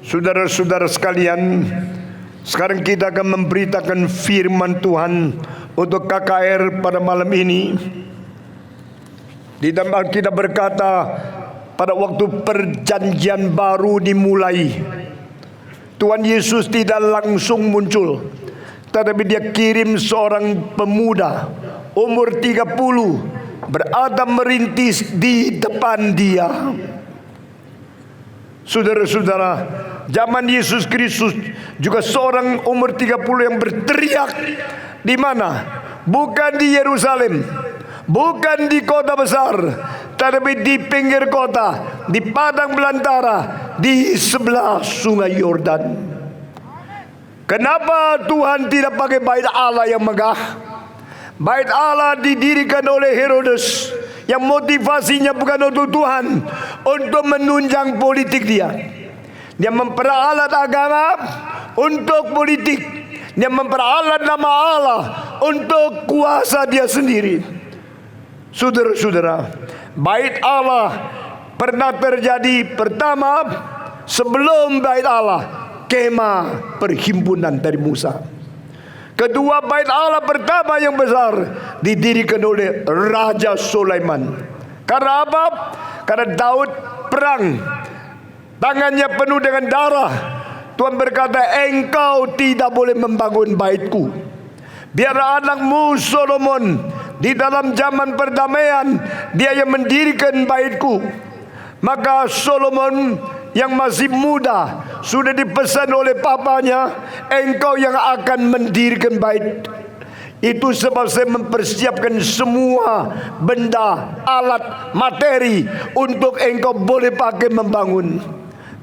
Saudara-saudara sekalian, sekarang kita akan memberitakan firman Tuhan untuk KKR pada malam ini. Di dalam Alkitab berkata, pada waktu perjanjian baru dimulai, Tuhan Yesus tidak langsung muncul, tetapi dia kirim seorang pemuda umur 30 berada merintis di depan dia. Saudara-saudara, zaman Yesus Kristus juga seorang umur 30 yang berteriak. Di mana? Bukan di Yerusalem, bukan di kota besar, tetapi di pinggir kota, di padang belantara, di sebelah sungai Yordan. Kenapa Tuhan tidak pakai bait Allah yang megah? Bait Allah didirikan oleh Herodes, yang motivasinya bukan untuk Tuhan, untuk menunjang politik dia. Dia memperalat agama untuk politik. Dia memperalat nama Allah untuk kuasa dia sendiri. Saudara-saudara, bait Allah pernah terjadi pertama sebelum bait Allah, kemah perhimpunan dari Musa. Kedua, bait Allah pertama yang besar didirikan oleh Raja Sulaiman. Karena apa? Karena Daud perang, tangannya penuh dengan darah. Tuhan berkata, engkau tidak boleh membangun baitku. Biar anakmu Solomon di dalam zaman perdamaian, dia yang mendirikan baitku. Maka Solomon yang masih muda sudah dipesan oleh papanya, engkau yang akan mendirikan bait Itu sebab saya mempersiapkan semua benda, alat, materi untuk engkau boleh pakai membangun.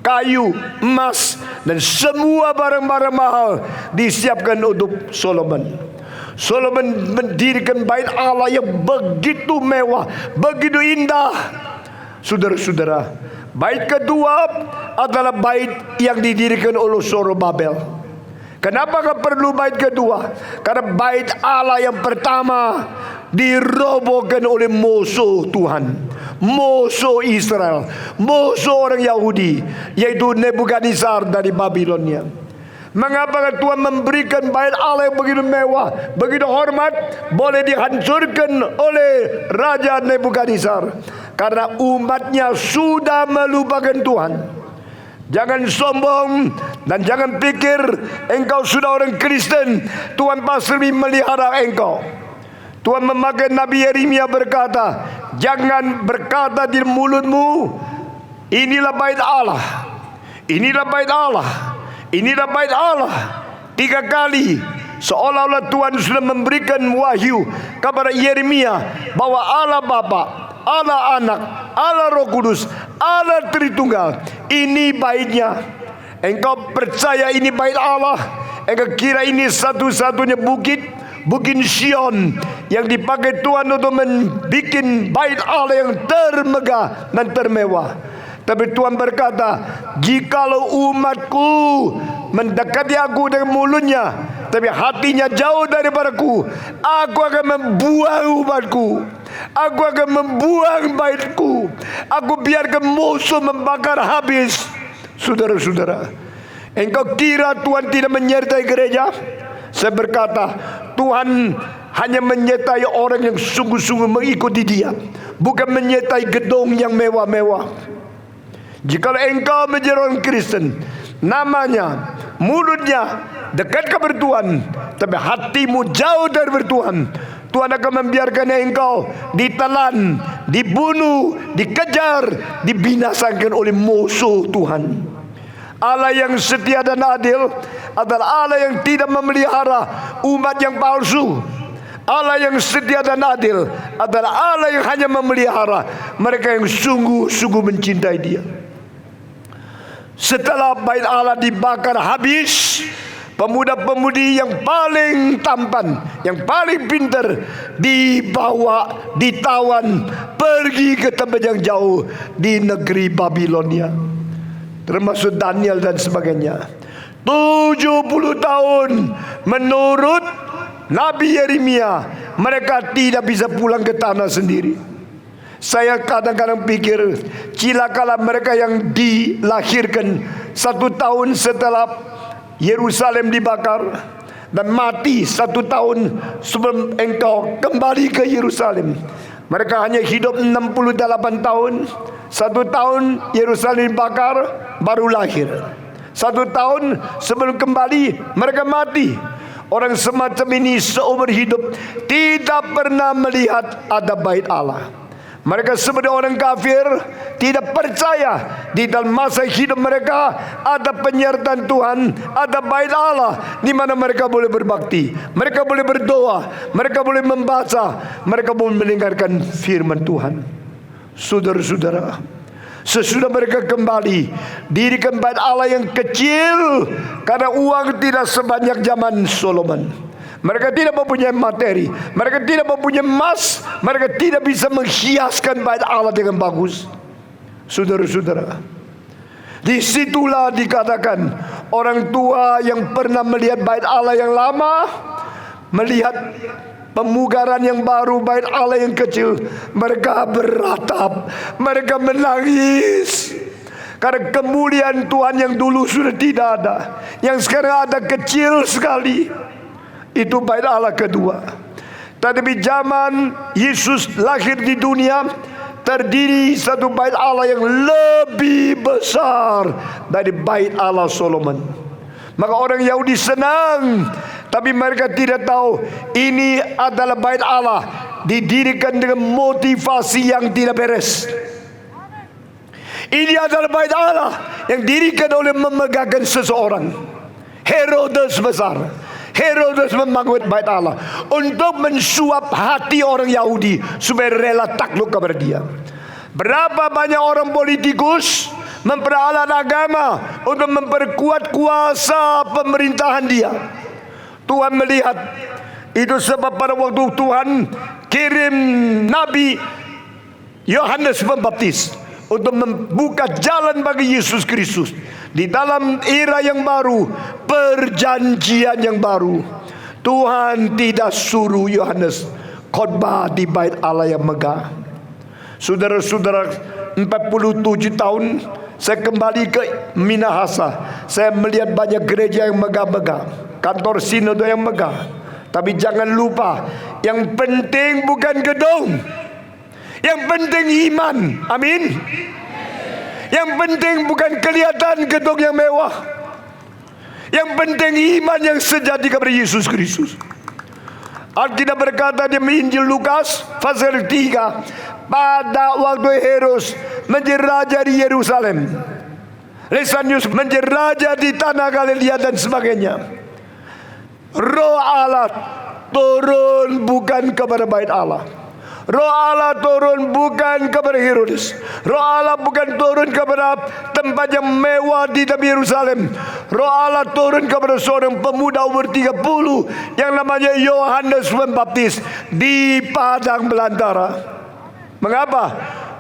Kayu, emas, dan semua barang-barang mahal disiapkan untuk Solomon. Solomon mendirikan bait Allah yang begitu mewah, begitu indah. Saudara-saudara, bait kedua adalah bait yang didirikan oleh Zorobabel. Kenapa perlu bait kedua? Karena bait Allah yang pertama dirobohkan oleh musuh Tuhan, musuh Israel, musuh orang Yahudi, yaitu Nebukadnezar dari Babilonia. Mengapa Tuhan memberikan bait Allah yang begitu mewah, begitu hormat, boleh dihancurkan oleh Raja Nebukadnezar? Karena umatnya sudah melupakan Tuhan. Jangan sombong dan jangan pikir engkau sudah orang Kristen, Tuhan pasti melihara engkau. Tuhan memakai Nabi Yeremia berkata, jangan berkata di mulutmu, inilah bait Allah, inilah bait Allah, inilah bait Allah. 3 kali seolah-olah Tuhan sudah memberikan wahyu kepada Yeremia bahwa Allah Bapa, Allah Anak, Allah Roh Kudus, Allah Tritunggal, ini baitnya. Engkau percaya ini bait Allah? Engkau kira ini satu-satunya bukit Sion yang dipakai Tuhan untuk membuat bait Allah yang termegah dan termewah? Tapi Tuhan berkata, jikalau umatku mendekati aku dengan mulutnya, tapi hatinya jauh daripadaku, aku akan membuang umatku, aku akan membuang baitku, aku biarkan musuh membakar habis. Saudara-saudara, engkau kira Tuhan tidak menyertai gereja? Saya berkata, Tuhan hanya menyertai orang yang sungguh-sungguh mengikuti Dia, bukan menyertai gedung yang mewah-mewah. Jikalau engkau menjadi orang Kristen, namanya, mulutnya dekat kepada Tuhan, tapi hatimu jauh dari Tuhan, Tuhan akan membiarkan engkau ditelan, dibunuh, dikejar, dibinasakan oleh musuh Tuhan. Allah yang setia dan adil adalah Allah yang tidak memelihara umat yang palsu. Allah yang setia dan adil adalah Allah yang hanya memelihara mereka yang sungguh-sungguh mencintai Dia. Setelah bait Allah dibakar habis, pemuda-pemudi yang paling tampan, yang paling pintar dibawa, ditawan, pergi ke tempat yang jauh di negeri Babilonia, termasuk Daniel dan sebagainya. 70 tahun menurut Nabi Yeremia, mereka tidak bisa pulang ke tanah sendiri. Saya kadang-kadang pikir, cilakalah mereka yang dilahirkan 1 tahun setelah Yerusalem dibakar dan mati 1 tahun sebelum engkau kembali ke Yerusalem. Mereka hanya hidup 68 tahun. 1 tahun Yerusalem dibakar, baru lahir. 1 tahun sebelum kembali mereka mati. Orang semacam ini seumur hidup tidak pernah melihat ada bait Allah. Mereka sebagai orang kafir tidak percaya di dalam masa hidup mereka ada penyertaan Tuhan, ada bait Allah di mana mereka boleh berbakti, mereka boleh berdoa, mereka boleh membaca, mereka boleh mendengarkan firman Tuhan. Saudara-saudara, sesudah mereka kembali, dirikan bait Allah yang kecil karena uang tidak sebanyak zaman Solomon. Mereka tidak mempunyai materi, mereka tidak mempunyai emas, mereka tidak bisa menghiaskan bait Allah dengan bagus. Saudara-saudara, disitulah dikatakan orang tua yang pernah melihat bait Allah yang lama, melihat pemugaran yang baru, bait Allah yang kecil, mereka beratap, mereka menangis. Karena kemuliaan Tuhan yang dulu sudah tidak ada, yang sekarang ada kecil sekali. Itu bait Allah kedua. Tetapi zaman Yesus lahir di dunia, terdiri satu bait Allah yang lebih besar dari bait Allah Solomon. Maka orang Yahudi senang, tapi mereka tidak tahu ini adalah bait Allah didirikan dengan motivasi yang tidak beres. Ini adalah bait Allah yang didirikan oleh memegahkan seseorang, Herodes besar. Herodes membangun bait Allah untuk mensuap hati orang Yahudi supaya rela takluk kepada dia. Berapa banyak orang politikus memperalat agama untuk memperkuat kuasa pemerintahan dia. Tuhan melihat itu, sebab pada waktu Tuhan kirim Nabi Yohanes Pembaptis untuk membuka jalan bagi Yesus Kristus di dalam era yang baru, perjanjian yang baru. Tuhan tidak suruh Yohanes khotbah di bait Allah yang megah. Saudara-saudara, 47 tahun saya kembali ke Minahasa. Saya melihat banyak gereja yang megah-megah, kantor sinode yang megah. Tapi jangan lupa, yang penting bukan gedung, yang penting iman. Amin. Yang penting bukan kelihatan gedung yang mewah, yang penting iman yang sejati kepada Yesus Kristus. Alkitab berkata di Injil Lukas pasal 3, pada waktu Herodes menjadi raja di Yerusalem, Lisanius menjadi raja di tanah Galilea dan sebagainya, Roh Allah turun bukan kepada bait Allah. Roh Allah turun bukan kepada Herodes. Roh Allah bukan turun kepada tempat yang mewah di dalam Yerusalem. Roh Allah turun kepada seorang pemuda umur 30 yang namanya Yohanes Pembaptis di padang belantara. Mengapa?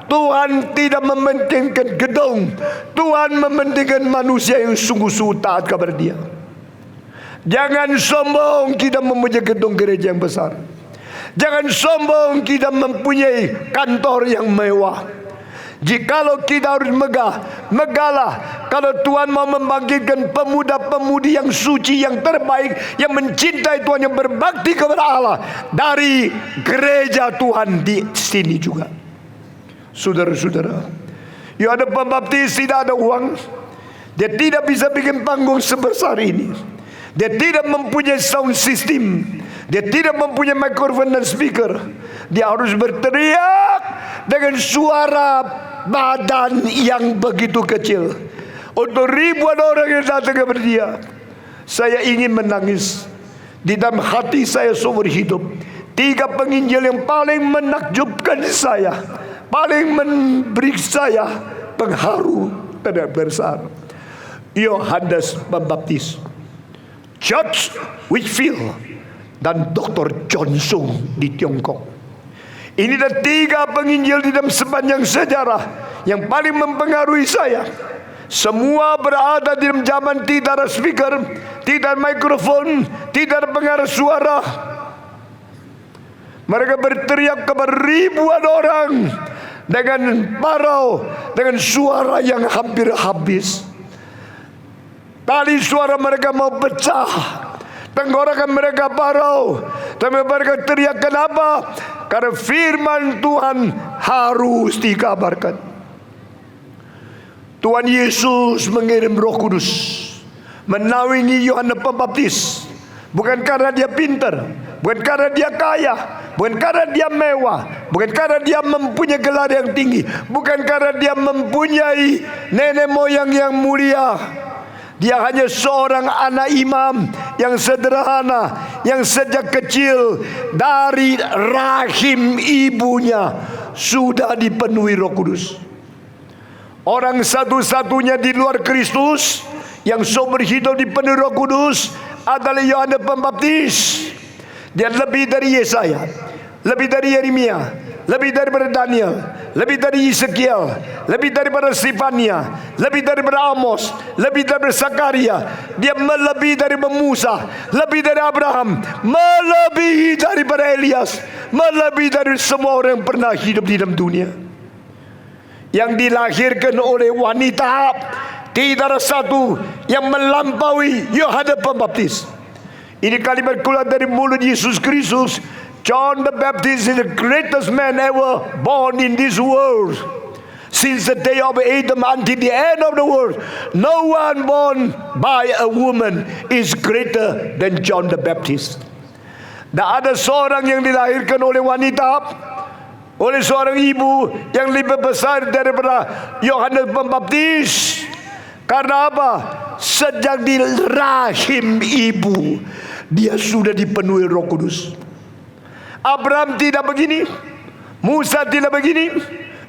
Tuhan tidak mementingkan gedung. Tuhan mementingkan manusia yang sungguh-sungguh taat kepada Dia. Jangan sombong kita mempunyai gedung gereja yang besar. Jangan sombong kita mempunyai kantor yang mewah. Jikalau kita harus megah, megahlah. Kalau Tuhan mau membangkitkan pemuda-pemudi yang suci, yang terbaik, yang mencintai Tuhan, yang berbakti kepada Allah dari gereja Tuhan di sini juga. Saudara-saudara, Yohanes Pembaptis tidak ada uang. Dia tidak bisa bikin panggung sebesar ini. Dia tidak mempunyai sound system. Dia tidak mempunyai mikrofon dan speaker. Dia harus berteriak dengan suara badan yang begitu kecil untuk ribuan orang yang datang kepada dia. Saya ingin menangis di dalam hati saya seumur hidup. 3 penginjil yang paling menakjubkan saya, paling memberi saya pengharu dan besar, Yohanes Pembaptis, George Whitefield, dan Dr. Johnson di Tiongkok. Ini adalah 3 penginjil di dalam sepanjang sejarah yang paling mempengaruhi saya. Semua berada di dalam zaman tidak ada speaker, tidak ada mikrofon, tidak ada pengarah suara. Mereka berteriak kepada ribuan orang dengan parau, dengan suara yang hampir habis. Tali suara mereka mau pecah, tenggorokan mereka parau, tapi mereka teriak, kenapa? Karena firman Tuhan harus dikabarkan. Tuhan Yesus mengirim Roh Kudus menaungi Yohanes Pembaptis, bukan karena dia pintar, bukan karena dia kaya, bukan karena dia mewah, bukan karena dia mempunyai gelar yang tinggi, bukan karena dia mempunyai nenek moyang yang mulia. Dia hanya seorang anak imam yang sederhana, yang sejak kecil dari rahim ibunya sudah dipenuhi Roh Kudus. Orang satu-satunya di luar Kristus yang seumur hidup dipenuhi Roh Kudus adalah Yohanes Pembaptis. Dia lebih dari Yesaya, lebih dari Yeremia, lebih daripada Daniel, lebih dari Yeskiel, lebih daripada Sefania, lebih daripada Amos, lebih daripada Zakaria. Dia melebihi daripada Musa, lebih dari Abraham, melebihi daripada Elias, melebihi dari semua orang yang pernah hidup di dalam dunia. Yang dilahirkan oleh wanita, tidak ada satu yang melampaui Yohanes Pembaptis. Ini kalimat keluar dari mulut Yesus Kristus. John the Baptist is the greatest man ever born in this world. Since the day of Adam until the end of the world, no one born by a woman is greater than John the Baptist. Tak ada seorang yang dilahirkan oleh wanita, oleh seorang ibu yang lebih besar daripada Yohanes Pembaptis. Karena apa? Sejak di rahim ibu, dia sudah dipenuhi Roh Kudus. Abraham tidak begini, Musa tidak begini,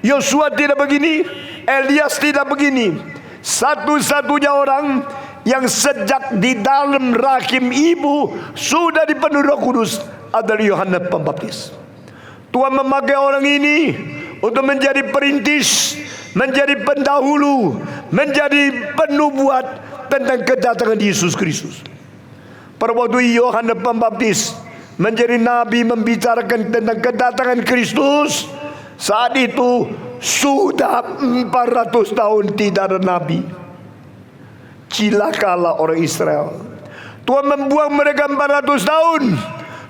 Yosua tidak begini, Elias tidak begini. Satu-satunya orang yang sejak di dalam rahim ibu sudah dipenuhi Roh Kudus adalah Yohanes Pembaptis. Tuhan memakai orang ini untuk menjadi perintis, menjadi pendahulu, menjadi penubuat tentang kedatangan Yesus Kristus. Pada waktu Yohanes Pembaptis menjadi nabi membicarakan tentang kedatangan Kristus, saat itu sudah 400 tahun tidak ada nabi. Cilakalah orang Israel. Tuhan membuang mereka 400 tahun.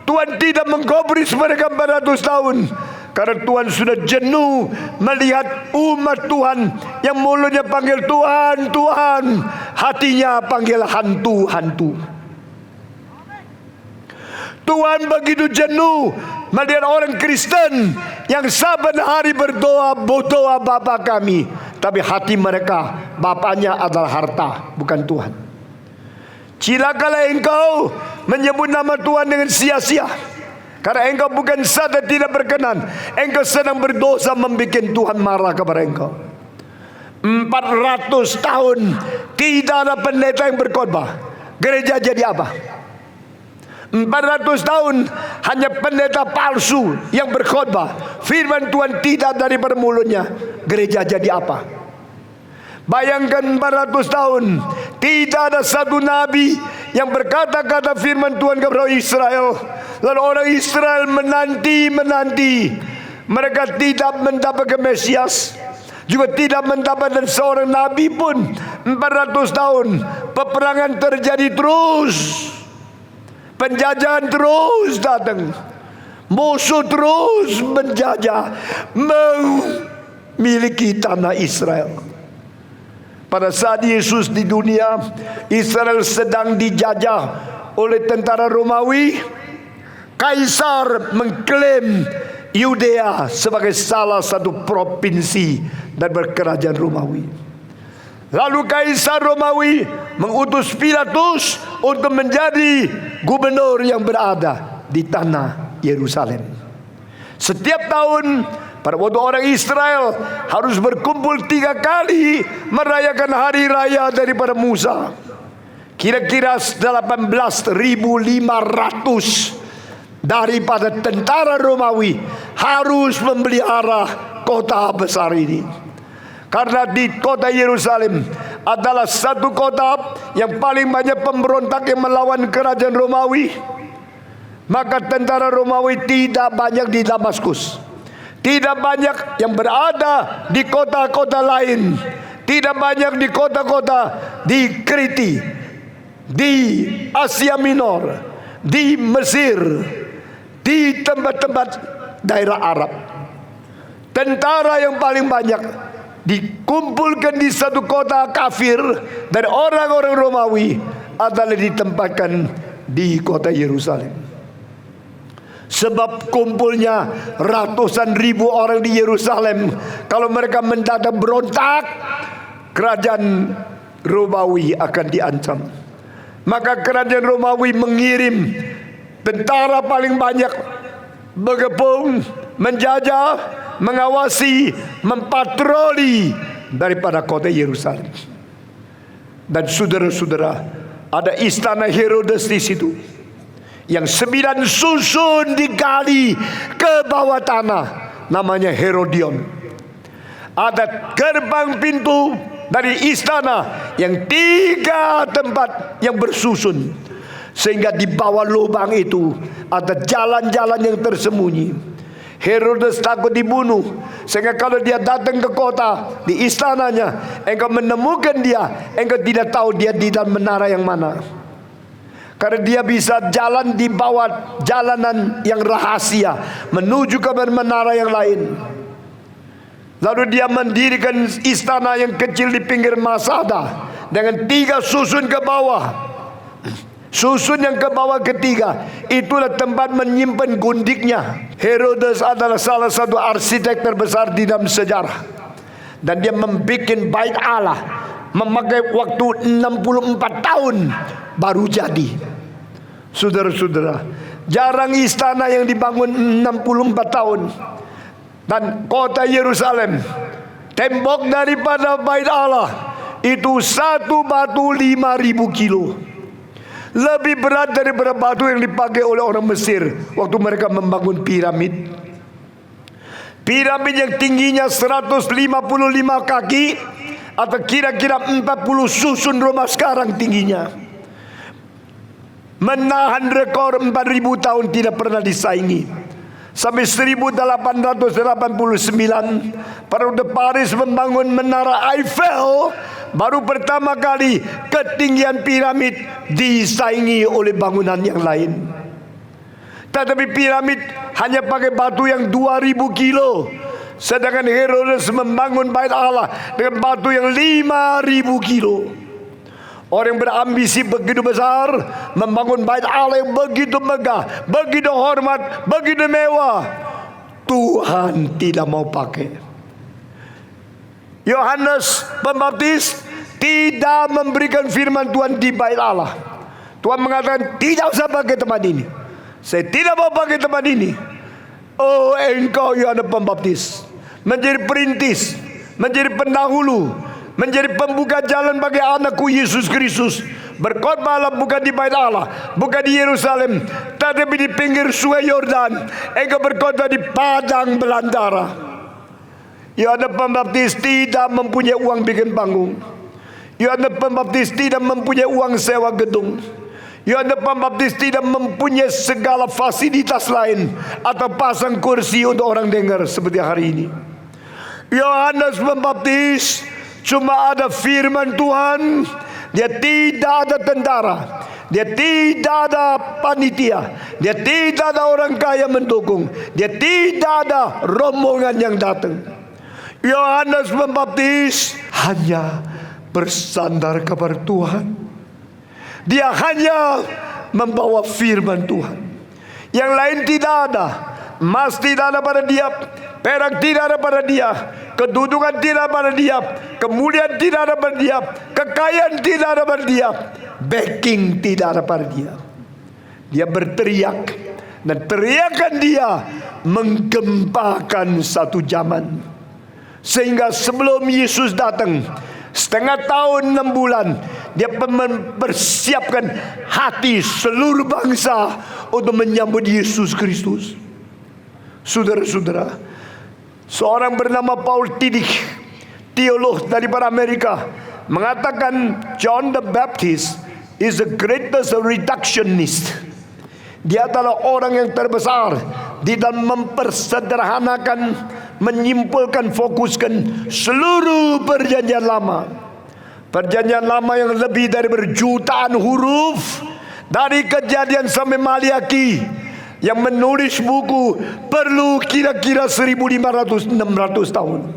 Tuhan tidak menggubris mereka 400 tahun. Karena Tuhan sudah jenuh melihat umat Tuhan yang mulutnya panggil Tuhan, Tuhan, hatinya panggil hantu-hantu. Tuhan begitu jenuh melihat orang Kristen yang saban hari berdoa Bapa kami, tapi hati mereka bapaknya adalah harta, bukan Tuhan. Cilakalah engkau menyebut nama Tuhan dengan sia-sia, karena engkau bukan sadar tidak berkenan. Engkau sedang berdosa membuat Tuhan marah kepada engkau. 400 tahun tidak ada pendeta yang berkhotbah. Gereja jadi apa? 400 tahun hanya pendeta palsu yang berkhotbah. Firman Tuhan tidak daripada mulutnya. Gereja jadi apa? Bayangkan 400 tahun tidak ada satu nabi yang berkata-kata firman Tuhan kepada Israel. Lalu orang Israel menanti. Mereka tidak mendapatkan Mesias, juga tidak mendapatkan seorang nabi pun. 400 tahun peperangan terjadi terus, penjajahan terus datang, musuh terus menjajah, memiliki tanah Israel. Pada saat Yesus di dunia, Israel sedang dijajah oleh tentara Romawi. Kaisar mengklaim Yudea sebagai salah satu provinsi dan berkerajaan Romawi. Lalu Kaisar Romawi mengutus Pilatus untuk menjadi gubernur yang berada di tanah Yerusalem. Setiap tahun pada waktu orang Israel harus berkumpul 3 kali merayakan hari raya daripada Musa. Kira-kira 18.500 daripada tentara Romawi harus memelihara kota besar ini. Karena di kota Yerusalem adalah satu kota yang paling banyak pemberontak yang melawan kerajaan Romawi. Maka tentara Romawi tidak banyak di Damaskus, tidak banyak yang berada di kota-kota lain, tidak banyak di kota-kota di Kriti, di Asia Minor, di Mesir, di tempat-tempat daerah Arab. Tentara yang paling banyak dikumpulkan di satu kota kafir dari orang-orang Romawi adalah ditempatkan di kota Yerusalem. Sebab kumpulnya ratusan ribu orang di Yerusalem, kalau mereka mendadak berontak, kerajaan Romawi akan diancam. Maka kerajaan Romawi mengirim tentara paling banyak bergabung, menjajah, mengawasi, mempatroli daripada kota Yerusalem. Dan saudara-saudara, ada istana Herodes di situ, yang 9 susun digali ke bawah tanah, namanya Herodion. Ada gerbang pintu dari istana yang 3 tempat yang bersusun, sehingga di bawah lubang itu ada jalan-jalan yang tersembunyi. Herodes takut dibunuh, sehingga kalau dia datang ke kota, di istananya, engkau menemukan dia, engkau tidak tahu dia di dalam menara yang mana. Karena dia bisa jalan di bawah jalanan yang rahasia menuju ke menara yang lain. Lalu dia mendirikan istana yang kecil di pinggir Masada dengan 3 susun ke bawah. Susun yang ke bawah ketiga, itulah tempat menyimpan gundiknya. Herodes adalah salah satu arsitek terbesar di dalam sejarah, dan dia membuat bait Allah memakai waktu 64 tahun baru jadi. Saudara-saudara, jarang istana yang dibangun 64 tahun. Dan kota Yerusalem, tembok daripada bait Allah itu satu batu 5.000 kilo. Lebih berat daripada batu yang dipakai oleh orang Mesir waktu mereka membangun piramid. Piramid yang tingginya 155 kaki atau kira-kira 40 susun rumah sekarang tingginya, menahan rekor 4.000 tahun tidak pernah disaingi. Sampai 1889 Periode Paris membangun menara Eiffel, baru pertama kali ketinggian piramid disaingi oleh bangunan yang lain. Tetapi piramid hanya pakai batu yang 2.000 kilo, sedangkan Herodes membangun bait Allah dengan batu yang 5.000 kilo. Orang yang berambisi begitu besar membangun bait Allah yang begitu megah, begitu hormat, begitu mewah, Tuhan tidak mau pakai. Yohanes Pembaptis tidak memberikan firman Tuhan di bait Allah. Tuhan mengatakan, tidak usah pakai tempat ini. Saya tidak mau pakai tempat ini. Oh, engkau Yohanes Pembaptis menjadi perintis, menjadi pendahulu, menjadi pembuka jalan bagi anakku Yesus Kristus. Berkhotbahlah bukan di bait Allah, bukan di Yerusalem, tetapi di pinggir sungai Yordan. Engkau berkhotbah di padang belantara. Yohanes Pembaptis tidak mempunyai uang bikin panggung. Yohanes Pembaptis tidak mempunyai uang sewa gedung. Yohanes Pembaptis tidak mempunyai segala fasilitas lain atau pasang kursi untuk orang dengar seperti hari ini. Yohanes Pembaptis cuma ada firman Tuhan. Dia tidak ada tentara, dia tidak ada panitia, dia tidak ada orang kaya mendukung, dia tidak ada rombongan yang datang. Yohanes Pembaptis hanya bersandar kepada Tuhan. Dia hanya membawa firman Tuhan. Yang lain tidak ada. Emas tidak ada pada dia, perak tidak ada pada dia, kedudukan tidak ada pada dia, kemuliaan tidak ada pada dia, kekayaan tidak ada pada dia, backing tidak ada pada dia. Dia berteriak, dan teriakan dia menggempakan satu zaman. Sehingga sebelum Yesus datang, setengah tahun 6 bulan, dia mempersiapkan hati seluruh bangsa untuk menyambut Yesus Kristus. Saudara-saudara, seorang bernama Paul Tillich, teolog daripada Amerika, mengatakan John the Baptist is the greatest reductionist. Dia adalah orang yang terbesar di dalam mempersederhanakan, menyimpulkan, fokuskan seluruh perjanjian lama. Perjanjian lama yang lebih dari berjutaan huruf, dari Kejadian sampai Maliaki, yang menulis buku perlu kira-kira 1.500-600 tahun.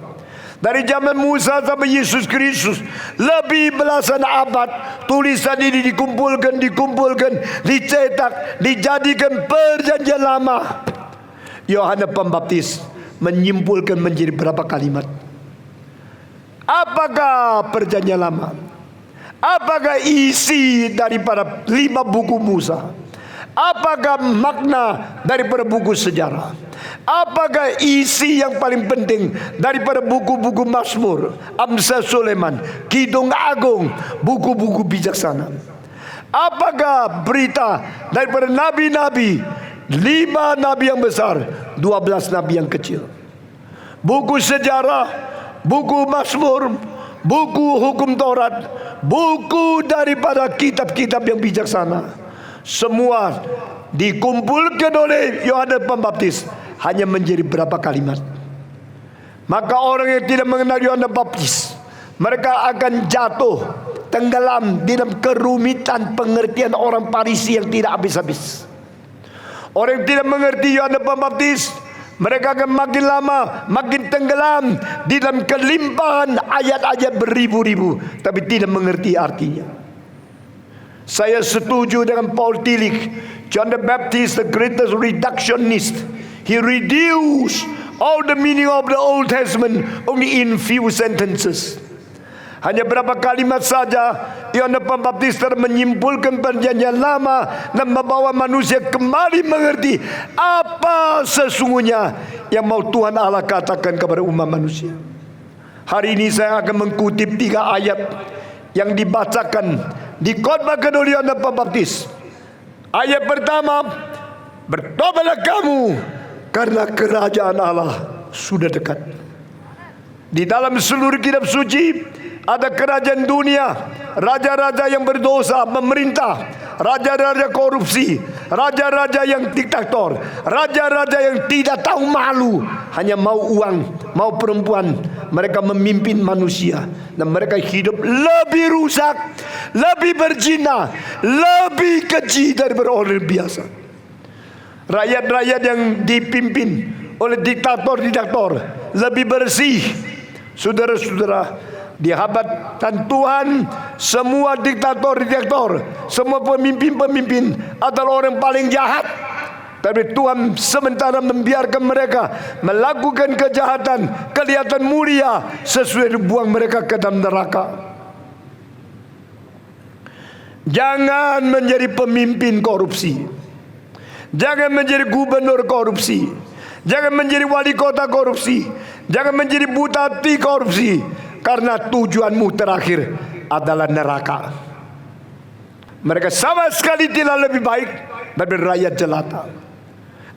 Dari zaman Musa sampai Yesus Kristus, lebih belasan abad tulisan ini dikumpulkan, dicetak, dijadikan perjanjian lama. Yohanes Pembaptis menyimpulkan menjadi berapa kalimat. Apakah perjanjian lama? Apakah isi daripada 5 buku Musa? Apakah makna daripada buku sejarah? Apakah isi yang paling penting daripada buku-buku Mazmur, Amsal Sulaiman, Kidung Agung, buku-buku bijaksana? Apakah berita daripada nabi-nabi, 5 nabi yang besar, 12 nabi yang kecil? Buku sejarah, buku Mazmur, buku hukum Taurat, buku daripada kitab-kitab yang bijaksana, semua dikumpulkan oleh Yohanes Pembaptis hanya menjadi berapa kalimat. Maka orang yang tidak mengenal Yohanes Pembaptis, mereka akan jatuh tenggelam di dalam kerumitan pengertian orang Farisi yang tidak habis-habis. Orang yang tidak mengerti Yohanes Pembaptis, mereka akan makin lama makin tenggelam di dalam kelimpahan ayat-ayat beribu-ribu, tapi tidak mengerti artinya. Saya setuju dengan Paul Tillich. John the Baptist, the greatest reductionist. He reduced all the meaning of the Old Testament only in few sentences. Hanya berapa kalimat saja Yohanes Pembaptis menyimpulkan perjanjian lama dan membawa manusia kembali mengerti apa sesungguhnya yang mau Tuhan Allah katakan kepada umat manusia. Hari ini saya akan mengutip 3 ayat yang dibacakan di khotbah kedua Yohanes Pembaptis. Ayat pertama, bertobatlah kamu karena kerajaan Allah sudah dekat. Di dalam seluruh kitab suci ada kerajaan dunia, raja-raja yang berdosa memerintah, raja-raja korupsi, raja-raja yang diktator, raja-raja yang tidak tahu malu, hanya mau uang, mau perempuan. Mereka memimpin manusia dan mereka hidup lebih rusak, lebih berzina, lebih keji daripada orang biasa. Rakyat-rakyat yang dipimpin oleh diktator-diktator lebih bersih. Saudara-saudara, di hadapan Tuhan, semua diktator-diktator, semua pemimpin-pemimpin adalah orang paling jahat. Tapi Tuhan sementara membiarkan mereka melakukan kejahatan, kelihatan mulia, sesuai dibuang mereka ke dalam neraka. Jangan menjadi pemimpin korupsi. Jangan menjadi gubernur korupsi. Jangan menjadi wali kota korupsi. Jangan menjadi bupati korupsi. Karena tujuanmu terakhir adalah neraka. Mereka sama sekali tidak lebih baik dari rakyat jelata.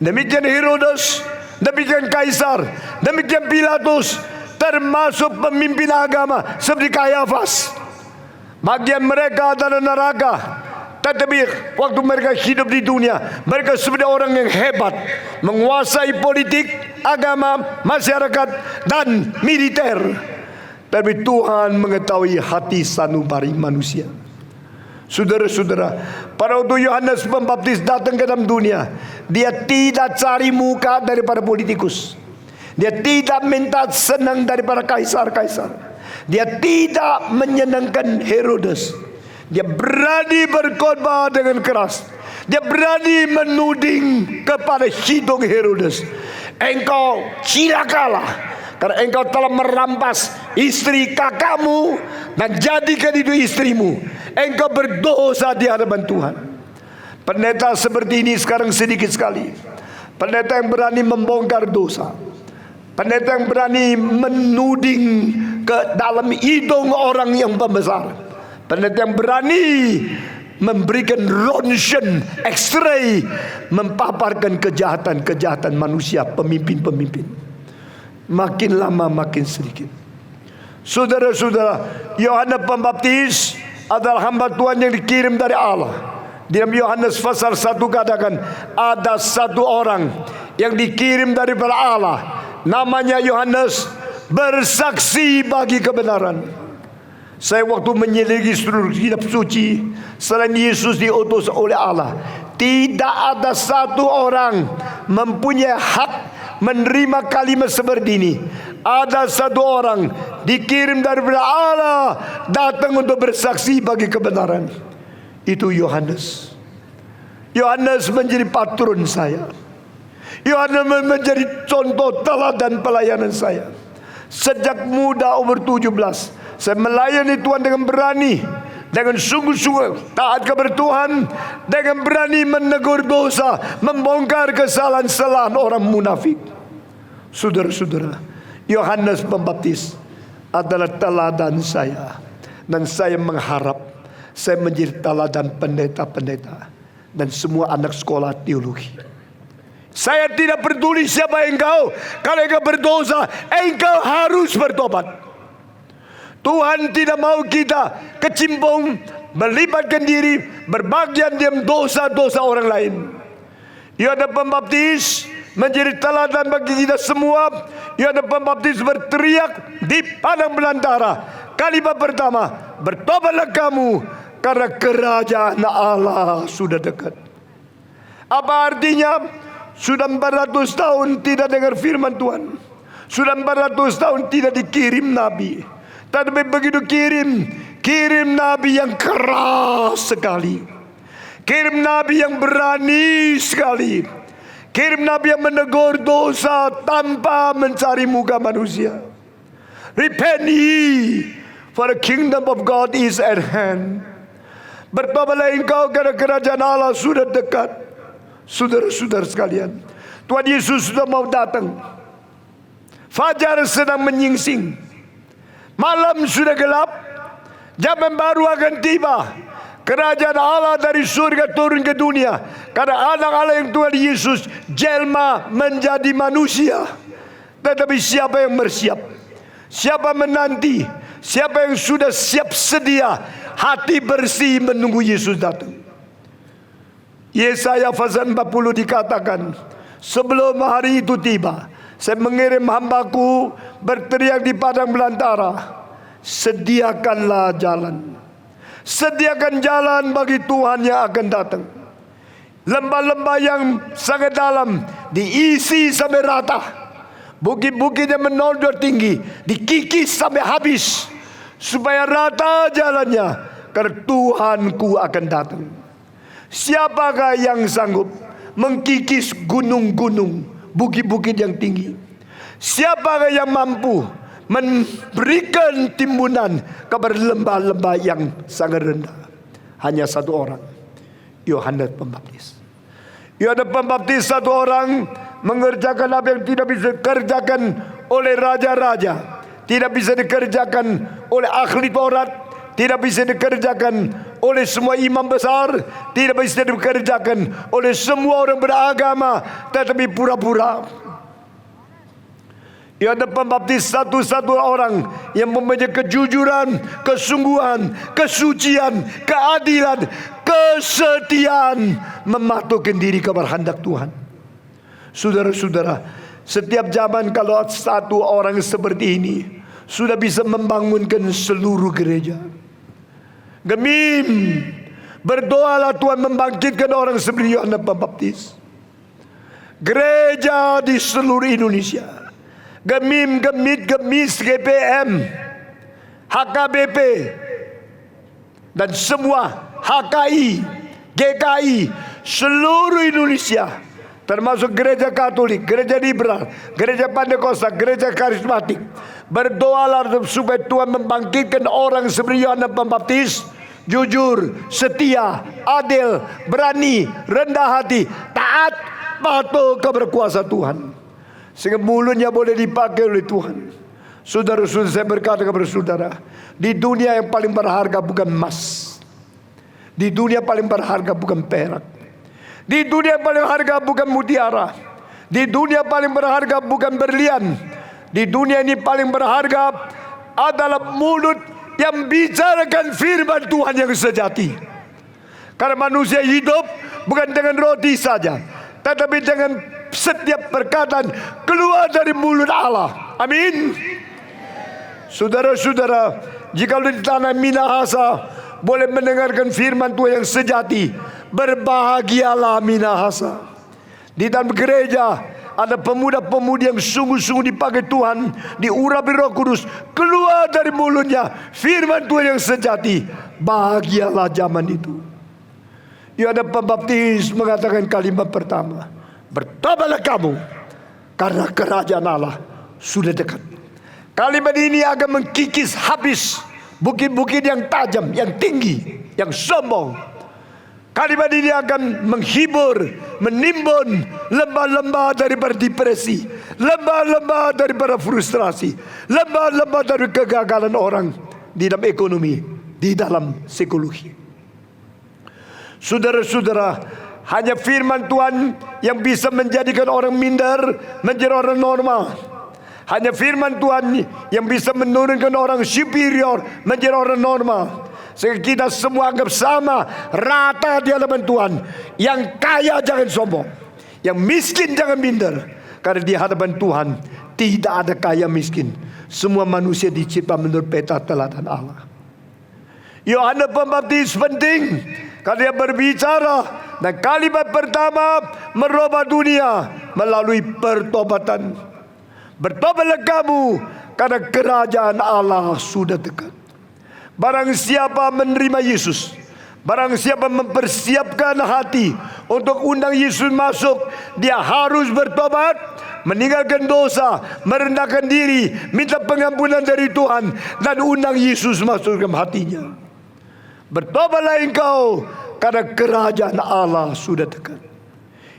Demikian Herodes, demikian Kaisar, demikian Pilatus, termasuk pemimpin agama seperti Kayafas. Bagian mereka adalah neraka. Tetapi waktu mereka hidup di dunia, mereka sebagai orang yang hebat, menguasai politik, agama, masyarakat, dan militer. Tapi Tuhan mengetahui hati sanubari manusia. Saudara-saudara, pada waktu Yohanes Pembaptis datang ke dalam dunia, dia tidak cari muka daripada politikus. Dia tidak minta senang daripada kaisar-kaisar. Dia tidak menyenangkan Herodes. Dia berani berkhotbah dengan keras. Dia berani menuding kepada hidung Herodes, engkau cilakalah, karena engkau telah merampas istri kakakmu dan jadikan itu istrimu. Engkau berdosa di hadapan Tuhan. Pendeta seperti ini sekarang sedikit sekali. Pendeta yang berani membongkar dosa, pendeta yang berani menuding ke dalam hidung orang yang pembesar, pendeta yang berani memberikan ronsen, X-ray, mempaparkan kejahatan-kejahatan manusia, pemimpin-pemimpin. Makin lama makin sedikit. Saudara-saudara, Yohanes Pembaptis adalah hamba Tuhan yang dikirim dari Allah. Di dalam Yohanes pasal 1 katakan, ada satu orang yang dikirim daripada Allah, namanya Yohanes, bersaksi bagi kebenaran. Saya waktu menyelidiki seluruh kitab suci, selain Yesus diutus oleh Allah, tidak ada satu orang mempunyai hak menerima kalimat seperti ini. Ada satu orang dikirim daripada Allah, datang untuk bersaksi bagi kebenaran. Itu Yohanes. Yohanes menjadi patron saya. Yohanes menjadi contoh teladan pelayanan saya. Sejak muda umur 17, saya melayani Tuhan dengan berani, dengan sungguh-sungguh taat kepada Tuhan, dengan berani menegur dosa, membongkar kesalahan-kesalahan orang munafik. Saudara-saudara, Yohanes Pembaptis adalah teladan saya, dan saya mengharap saya menjadi teladan pendeta-pendeta dan semua anak sekolah teologi. Saya tidak peduli siapa engkau. Kalau engkau berdosa, engkau harus bertobat. Tuhan tidak mau kita kecimpung, melibatkan diri, berbagian dalam dosa-dosa orang lain. Yohanes Pembaptis menjadi teladan bagi kita semua. Yohanes Pembaptis berteriak di padang belantara, kalimat pertama, bertobatlah kamu karena kerajaan Allah sudah dekat. Apa artinya? Sudah 400 tahun tidak dengar firman Tuhan. Sudah 400 tahun tidak dikirim nabi. Tapi begitu kirim nabi yang keras sekali, kirim nabi yang berani sekali, kirim nabi yang menegur dosa tanpa mencari muka manusia. Repent ye, For the kingdom of God is at hand. Bertobatlah engkau karena kerajaan Allah sudah dekat. Saudara-saudara sekalian, Tuhan Yesus sudah mau datang. Fajar sedang menyingsing, malam sudah gelap, zaman baru akan tiba. Kerajaan Allah dari surga turun ke dunia. Karena anak Allah yang Tuhan Yesus jelma menjadi manusia. Tetapi siapa yang bersiap? Siapa menanti? Siapa yang sudah siap sedia, hati bersih menunggu Yesus datang? Yesaya pasal 40 dikatakan, sebelum hari itu tiba, saya mengirim hambaku berteriak di padang belantara, sediakanlah jalan. Sediakan jalan bagi Tuhan yang akan datang. Lembah-lembah yang sangat dalam diisi sampai rata. Bukit-bukit yang menonjol tinggi dikikis sampai habis, supaya rata jalannya, karena Tuhanku akan datang. Siapakah yang sanggup mengkikis gunung-gunung, bukit-bukit yang tinggi? Siapakah yang mampu memberikan timbunan kepada lembah-lembah yang sangat rendah? Hanya satu orang, Yohanes Pembaptis. Yohanes Pembaptis satu orang mengerjakan apa yang tidak bisa dikerjakan oleh raja-raja, tidak bisa dikerjakan oleh ahli Taurat, tidak bisa dikerjakan oleh semua imam besar, tidak bisa dikerjakan oleh semua orang beragama, tetapi pura-pura. Yohanes Pembaptis satu-satu orang yang mempunyai kejujuran, kesungguhan, kesucian, keadilan, kesetiaan, mematuhkan diri kepada kehendak Tuhan. Saudara-saudara, setiap zaman kalau satu orang seperti ini sudah bisa membangunkan seluruh gereja. Gemim, berdoalah Tuhan membangkitkan orang seperti Yohanes Pembaptis. Gereja di seluruh Indonesia, Gemim, Gemit, Gemis, GPM, HKBP, dan semua HKI, GKI, seluruh Indonesia, termasuk gereja Katolik, gereja liberal, gereja Pantekosta, gereja karismatik, berdoalah supaya Tuhan membangkitkan orang seperti Yohanes Pembaptis, jujur, setia, adil, berani, rendah hati, taat, patuh kepada kuasa Tuhan, sehingga mulutnya boleh dipakai oleh Tuhan. Saudara-saudara, saya berkata kepada saudara, di dunia yang paling berharga bukan emas, di dunia paling berharga bukan perak, di dunia paling berharga bukan mutiara, di dunia paling berharga bukan berlian. Di dunia ini paling berharga adalah mulut yang bicarakan firman Tuhan yang sejati. Karena manusia hidup bukan dengan roti saja, tetapi dengan setiap perkataan keluar dari mulut Allah. Amin. Saudara-saudara, jika di tanah Minahasa boleh mendengarkan firman Tuhan yang sejati, berbahagialah Minahasa. Di dalam gereja ada pemuda-pemudi yang sungguh-sungguh dipakai Tuhan, diurapi Roh Kudus, keluar dari mulutnya firman Tuhan yang sejati. Bahagialah zaman itu. Yohanes Pembaptis mengatakan kalimat pertama, bertobatlah kamu, karena kerajaan Allah sudah dekat. Kalimat ini akan mengkikis habis bukit-bukit yang tajam, yang tinggi, yang sombong. Kalimat ini akan menghibur, menimbun lembah-lembah daripada depresi, lembah-lembah daripada frustrasi, lembah-lembah dari kegagalan orang di dalam ekonomi, di dalam psikologi. Saudara-saudara, hanya firman Tuhan yang bisa menjadikan orang minder menjadi orang normal. Hanya firman Tuhan yang bisa menurunkan orang superior menjadi orang normal, sehingga kita semua anggap sama, rata di hadapan Tuhan. Yang kaya jangan sombong, yang miskin jangan minder, karena di hadapan Tuhan tidak ada kaya miskin. Semua manusia dicipta menurut peta teladan Allah. Yohanes Pembaptis penting karena dia berbicara, dan kalimat pertama merubah dunia melalui pertobatan. Bertobatlah kamu, karena kerajaan Allah sudah dekat. Barang siapa menerima Yesus, barang siapa mempersiapkan hati untuk undang Yesus masuk, dia harus bertobat, meninggalkan dosa, merendahkan diri, minta pengampunan dari Tuhan, dan undang Yesus masuk dalam hatinya. Bertobatlah engkau, karena kerajaan Allah sudah dekat.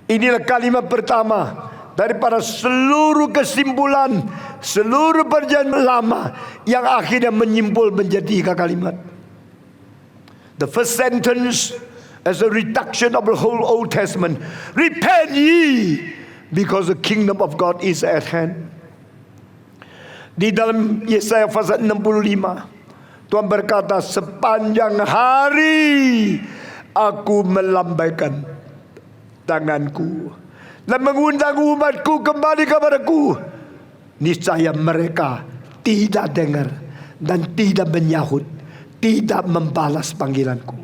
Inilah kalimat pertama daripada seluruh kesimpulan seluruh perjanjian lama yang akhirnya menyimpul menjadi 3 kalimat. The first sentence as a reduction of the whole Old Testament. Repent ye, because the kingdom of God is at hand. Di dalam Yesaya pasal 65, Tuhan berkata, sepanjang hari aku melambaikan tanganku dan mengundang umatku kembali kepadaku. Niscaya mereka tidak dengar dan tidak menyahut, tidak membalas panggilanku.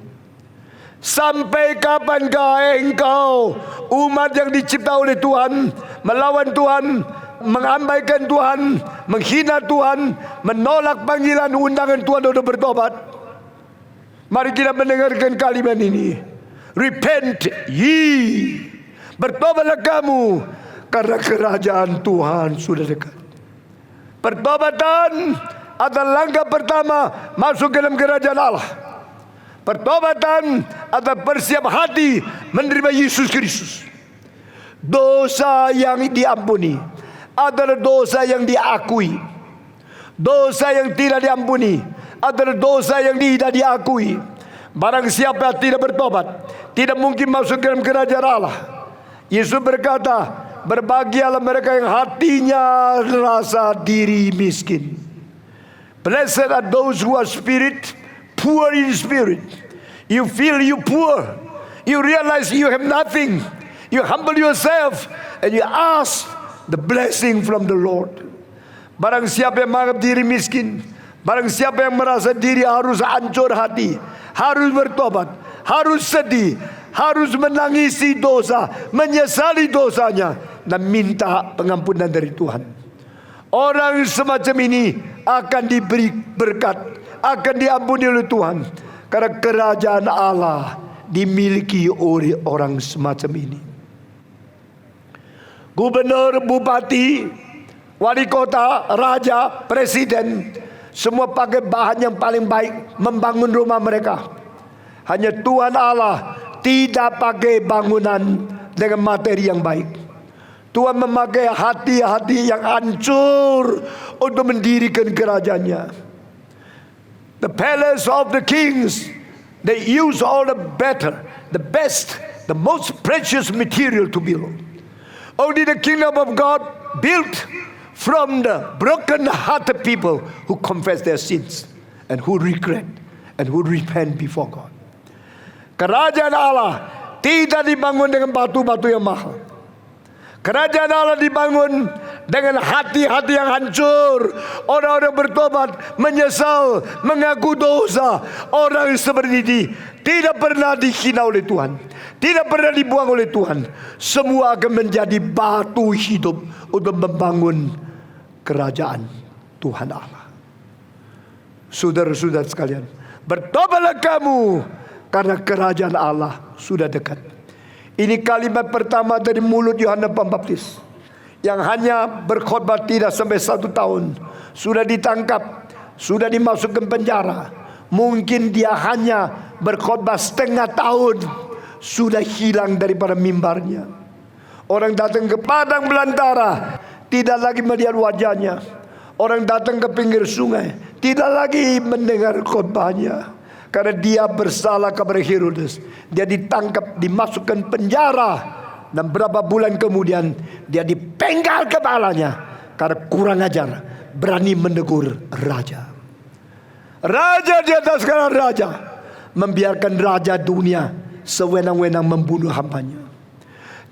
Sampai kapankah engkau, umat yang dicipta oleh Tuhan, melawan Tuhan, mengabaikan Tuhan, menghina Tuhan, menolak panggilan undangan Tuhan untuk bertobat? Mari kita mendengarkan kalimat ini. Repent ye, bertobatlah kamu, karena kerajaan Tuhan sudah dekat. Pertobatan adalah langkah pertama masuk ke dalam kerajaan Allah. Pertobatan adalah bersiap hati menerima Yesus Kristus. Dosa yang diampuni adalah dosa yang diakui. Dosa yang tidak diampuni adalah dosa yang tidak diakui. Barang siapa tidak bertobat, tidak mungkin masuk ke dalam kerajaan Allah. Yesus berkata, berbahagialah mereka yang hatinya rasa diri miskin. Blessed are those who are poor in spirit. You feel you poor. You realize you have nothing. You humble yourself and you ask the blessing from the Lord. Barang siapa yang menganggap diri miskin, barang siapa yang merasa diri harus hancur hati, harus bertobat, harus sedih, harus menangisi dosa, menyesali dosanya, dan minta pengampunan dari Tuhan. Orang semacam ini akan diberi berkat, akan diampuni oleh Tuhan, karena kerajaan Allah dimiliki oleh orang semacam ini. Gubernur, bupati, wali kota, raja, presiden, semua pakai bahan yang paling baik membangun rumah mereka. Hanya Tuhan Allah tidak pakai bangunan dengan materi yang baik. Tuhan memakai hati-hati yang hancur untuk mendirikan kerajaannya. The palace of the kings, they use all the better, the best, the most precious material to build. Only the kingdom of God built from the broken-hearted people who confess their sins and who regret and who repent before God. Kerajaan Allah tidak dibangun dengan batu-batu yang mahal. Kerajaan Allah dibangun dengan hati-hati yang hancur. Orang-orang bertobat, menyesal, mengaku dosa. Orang seperti ini tidak pernah dihina oleh Tuhan, tidak pernah dibuang oleh Tuhan. Semua akan menjadi batu hidup untuk membangun kerajaan Tuhan Allah. Saudara-saudara sekalian, bertobatlah kamu, karena kerajaan Allah sudah dekat. Ini kalimat pertama dari mulut Yohanes Pembaptis, yang hanya berkhotbah tidak sampai 1 tahun, sudah ditangkap, sudah dimasukkan penjara. Mungkin dia hanya berkhotbah setengah tahun, sudah hilang daripada mimbarnya. Orang datang ke padang belantara, tidak lagi melihat wajahnya. Orang datang ke pinggir sungai, tidak lagi mendengar khotbahnya, karena dia bersalah kepada Herodes. Dia ditangkap, dimasukkan penjara, dan berapa bulan kemudian dia dipenggal kepalanya karena kurang ajar, berani menegur raja. Raja di atas segala raja, membiarkan raja dunia sewenang-wenang membunuh hambanya.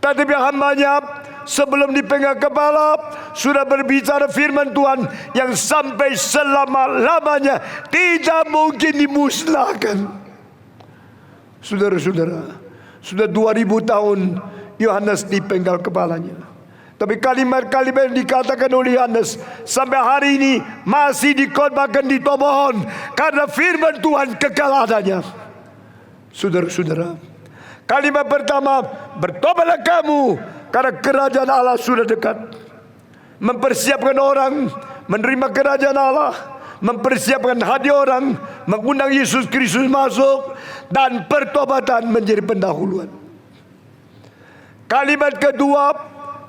Tetapi hambanya sebelum dipenggal kepala sudah berbicara firman Tuhan yang sampai selama-lamanya tidak mungkin dimusnahkan. Saudara-saudara, sudah 2000 tahun Yohanes dipenggal kepalanya, tapi kalimat-kalimat yang dikatakan oleh Yohanes sampai hari ini masih dikhotbahkan di Tomohon, karena firman Tuhan kekal adanya. Saudara-saudara, kalimat pertama, bertobatlah kamu, karena kerajaan Allah sudah dekat. mempersiapkan orang menerima kerajaan Allah, mempersiapkan hati orang, mengundang Yesus Kristus masuk, dan pertobatan menjadi pendahuluan. Kalimat kedua,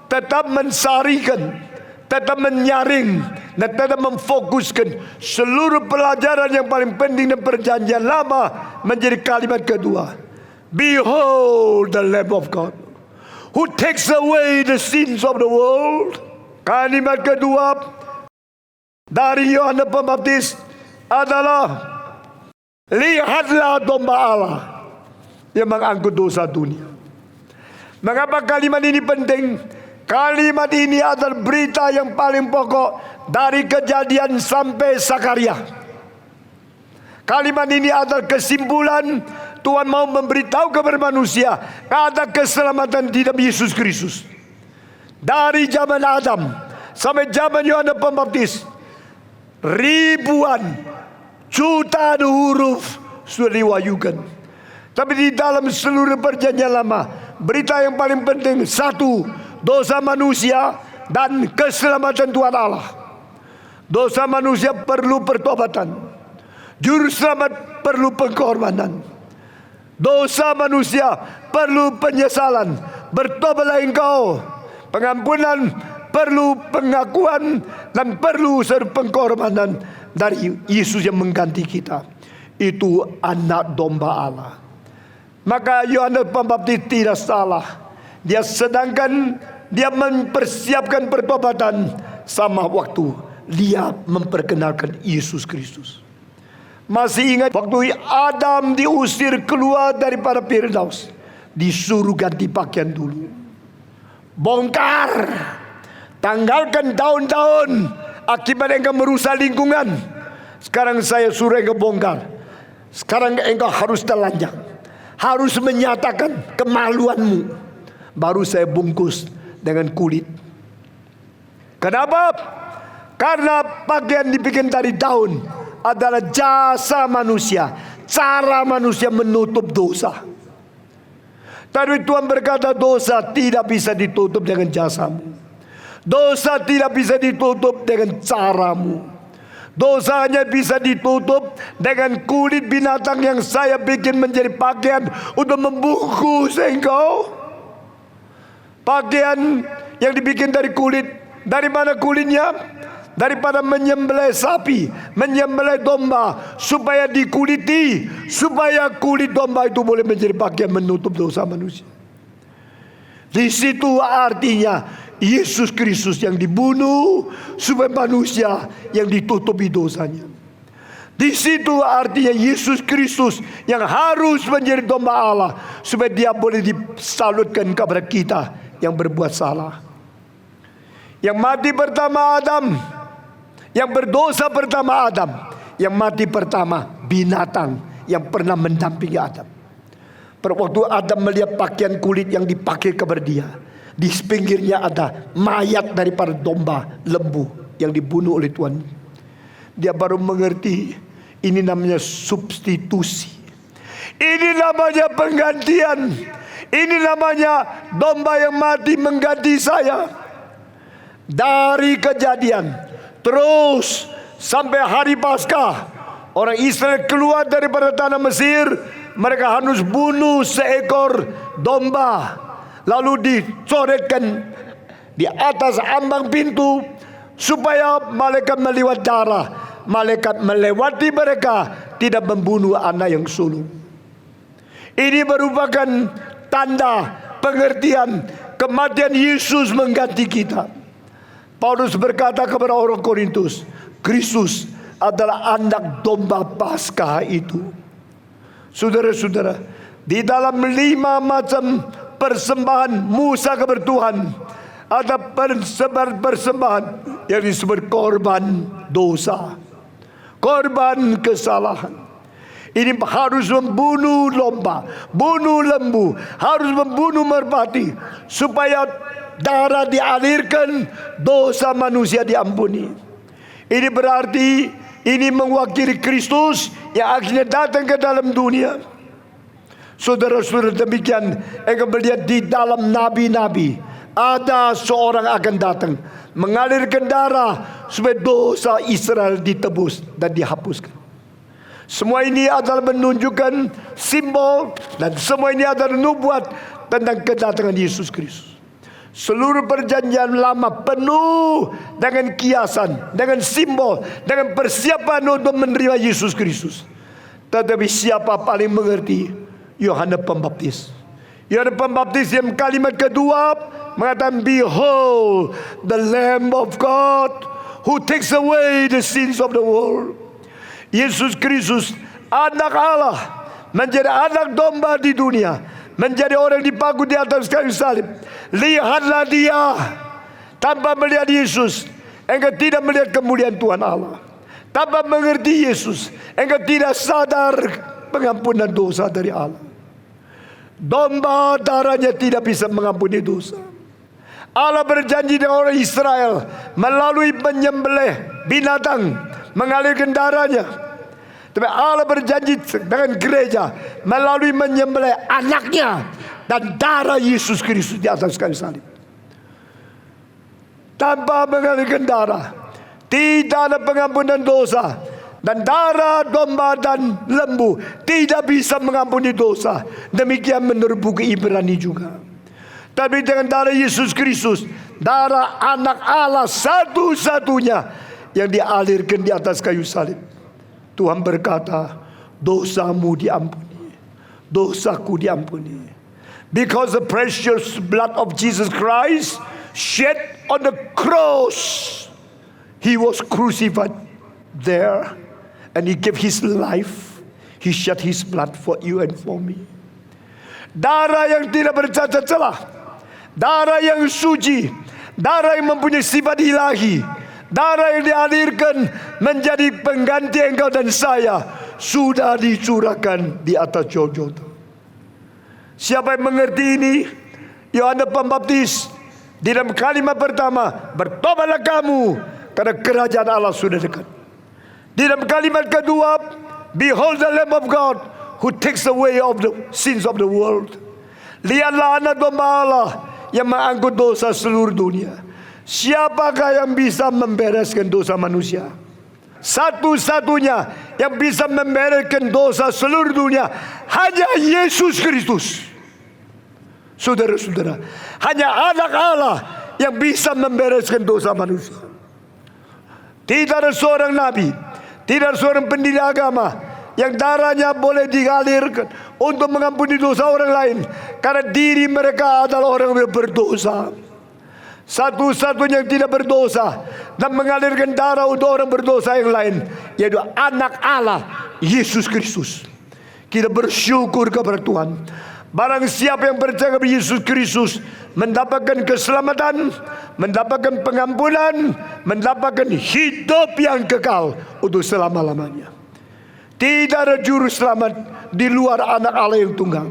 tetap mensarikan, tetap menyaring, dan tetap memfokuskan seluruh pelajaran yang paling penting dan perjanjian lama menjadi kalimat kedua. Behold the Lamb of God who takes away the sins of the world. Kalimat kedua dari Yohanes Pembaptis adalah, lihatlah domba Allah yang mengangkut dosa dunia. Mengapa kalimat ini penting? Kalimat ini adalah berita yang paling pokok dari Kejadian sampai Zakaria. Kalimat ini adalah kesimpulan Tuhan mau memberitahu kepada manusia ada keselamatan di dalam Yesus Kristus. Dari zaman Adam sampai zaman Yohanes Pembaptis, ribuan, jutaan huruf sudah diwahyukan. Tapi di dalam seluruh perjanjian lama, berita yang paling penting satu, dosa manusia dan keselamatan Tuhan Allah. Dosa manusia perlu pertobatan, juru selamat perlu pengorbanan. Dosa manusia perlu penyesalan, bertobatlah engkau. Pengampunan perlu pengakuan dan perlu pengorbanan dari Yesus yang mengganti kita. Itu anak domba Allah. Maka Yohanes Pembaptis tidak salah. Sedangkan dia mempersiapkan pertobatan, sama waktu dia memperkenalkan Yesus Kristus. Masih ingat waktu Adam diusir keluar daripada Firdaus, disuruh ganti pakaian dulu. Bongkar, tanggalkan daun-daun akibat engkau merusak lingkungan. Sekarang saya suruh engkau bongkar. Sekarang engkau harus telanjang, harus menyatakan kemaluanmu. Baru saya bungkus dengan kulit. Kenapa? Karena pakaian dibikin dari daun adalah jasa manusia, cara manusia menutup dosa. Tapi Tuhan berkata, dosa tidak bisa ditutup dengan jasamu. Dosa tidak bisa ditutup dengan caramu. Dosa hanya bisa ditutup dengan kulit binatang yang saya bikin menjadi pakaian untuk membungkus engkau. Pakaian yang dibikin dari kulit. Dari mana kulitnya? Daripada menyembelih sapi, menyembelih domba, supaya dikuliti, supaya kulit domba itu boleh menjadi pakaian menutup dosa manusia. Di situ artinya Yesus Kristus yang dibunuh supaya manusia yang ditutupi dosanya. Di situ artinya Yesus Kristus yang harus menjadi domba Allah supaya dia boleh disalutkan kepada kita yang berbuat salah. Yang mati pertama Adam, yang berdosa pertama Adam, yang mati pertama binatang yang pernah mendampingi Adam. Pada waktu Adam melihat pakaian kulit yang dipakai kepada dia, di pinggirnya ada mayat daripada domba, lembu yang dibunuh oleh Tuhan. Dia baru mengerti, ini namanya substitusi. Ini namanya penggantian. Ini namanya domba yang mati mengganti saya. Dari Kejadian terus sampai hari Paskah, orang Israel keluar daripada tanah Mesir, mereka harus bunuh seekor domba, lalu dicoretkan di atas ambang pintu supaya malaikat melewat darah, malaikat melewati mereka, tidak membunuh anak yang sulung. Ini merupakan tanda pengertian kematian Yesus mengganti kita. Paulus berkata kepada orang Korintus, Kristus adalah anak domba Paskah itu. Saudara-saudara, di dalam 5 macam persembahan Musa kepada Tuhan, ada persembahan yang disebut korban dosa, korban kesalahan. Ini harus membunuh domba, bunuh lembu, harus membunuh merpati, supaya darah dialirkan, dosa manusia diampuni. Ini berarti ini mewakili Kristus yang akhirnya datang ke dalam dunia. Saudara-saudara, demikian engkau melihat di dalam nabi-nabi ada seorang akan datang mengalirkan darah supaya dosa Israel ditebus dan dihapuskan. Semua ini adalah menunjukkan simbol, dan semua ini adalah nubuat tentang kedatangan Yesus Kristus. Seluruh perjanjian lama penuh dengan kiasan, dengan simbol, dengan persiapan untuk menerima Yesus Kristus. Tetapi siapa paling mengerti? Yohanes Pembaptis. Yohanes Pembaptis yang kalimat kedua mengatakan, "Behold the Lamb of God who takes away the sins of the world." Yesus Kristus, anak Allah, menjadi anak domba di dunia, menjadi orang dipaku di atas kayu salib. Lihatlah dia. Tanpa melihat Yesus, engkau tidak melihat kemuliaan Tuhan Allah. Tanpa mengerti Yesus, engkau tidak sadar pengampunan dosa dari Allah. Domba darahnya tidak bisa mengampuni dosa. Allah berjanji dengan orang Israel melalui penyembelih binatang, mengalirkan darahnya. Tapi Allah berjanji dengan gereja melalui menyembelih anaknya dan darah Yesus Kristus di atas kayu salib. Tanpa mengalirkan darah, tidak ada pengampunan dosa. Dan darah domba dan lembu tidak bisa mengampuni dosa. Demikian menurut buku Ibrani juga. Tapi dengan darah Yesus Kristus, darah anak Allah satu-satunya yang dialirkan di atas kayu salib, Tuhan berkata, dosamu diampuni, dosaku diampuni. Because the precious blood of Jesus Christ shed on the cross, He was crucified there, and He gave His life. He shed His blood for you and for me. Darah yang tidak bercacat celah, darah yang suci, darah yang mempunyai sifat ilahi, darah yang dialirkan menjadi pengganti engkau dan saya, sudah dicurahkan di atas Golgota. Siapa yang mengerti ini? Yohanes Pembaptis di dalam kalimat pertama, bertobatlah kamu karena kerajaan Allah sudah dekat. Di dalam kalimat kedua, behold the Lamb of God who takes away of the sins of the world. Lihatlah anak domba Allah yang mengangkut dosa seluruh dunia. Siapakah yang bisa membereskan dosa manusia? Satu-satunya yang bisa membereskan dosa seluruh dunia hanya Yesus Kristus. Saudara-saudara, hanya anak Allah yang bisa membereskan dosa manusia. Tidak ada seorang nabi, tidak ada seorang pendiri agama yang darahnya boleh digalirkan untuk mengampuni dosa orang lain, karena diri mereka adalah orang yang berdosa. Satu-satunya yang tidak berdosa dan mengalirkan darah untuk orang berdosa yang lain, yaitu anak Allah, Yesus Kristus. Kita bersyukur kepada Tuhan. Barang siapa yang percaya kepada Yesus Kristus mendapatkan keselamatan, mendapatkan pengampunan, mendapatkan hidup yang kekal untuk selama-lamanya. Tidak ada juru selamat di luar anak Allah yang tunggal.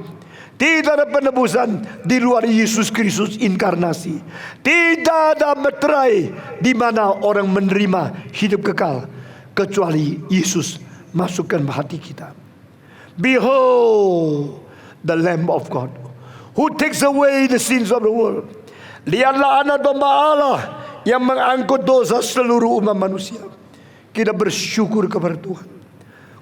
Tidak ada penebusan di luar Yesus Kristus inkarnasi. Tidak ada meterai di mana orang menerima hidup kekal kecuali Yesus masukkan hati kita. Behold the Lamb of God who takes away the sins of the world. Lihatlah anak domba Allah yang mengangkut dosa seluruh umat manusia. Kita bersyukur kepada Tuhan.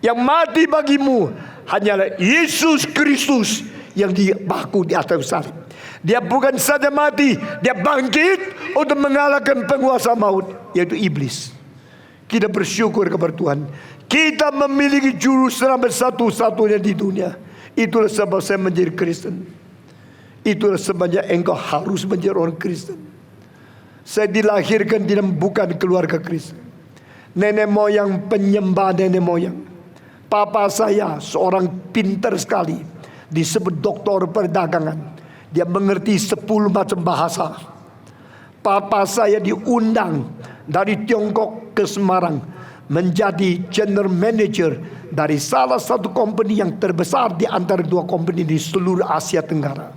Yang mati bagimu hanyalah Yesus Kristus yang dibaku di atas salib. Dia bukan saja mati, dia bangkit untuk mengalahkan penguasa maut, yaitu iblis. Kita bersyukur kepada Tuhan. Kita memiliki juru selamat satu-satunya di dunia. Itulah sebab saya menjadi Kristen. Itulah sebabnya engkau harus menjadi orang Kristen. Saya dilahirkan di dalam bukan keluarga Kristen. Nenek moyang penyembah nenek moyang. Papa saya seorang pintar sekali, disebut doktor perdagangan. Dia mengerti 10 macam bahasa. Papa saya diundang dari Tiongkok ke Semarang menjadi general manager dari salah satu company yang terbesar di antara 2 company di seluruh Asia Tenggara,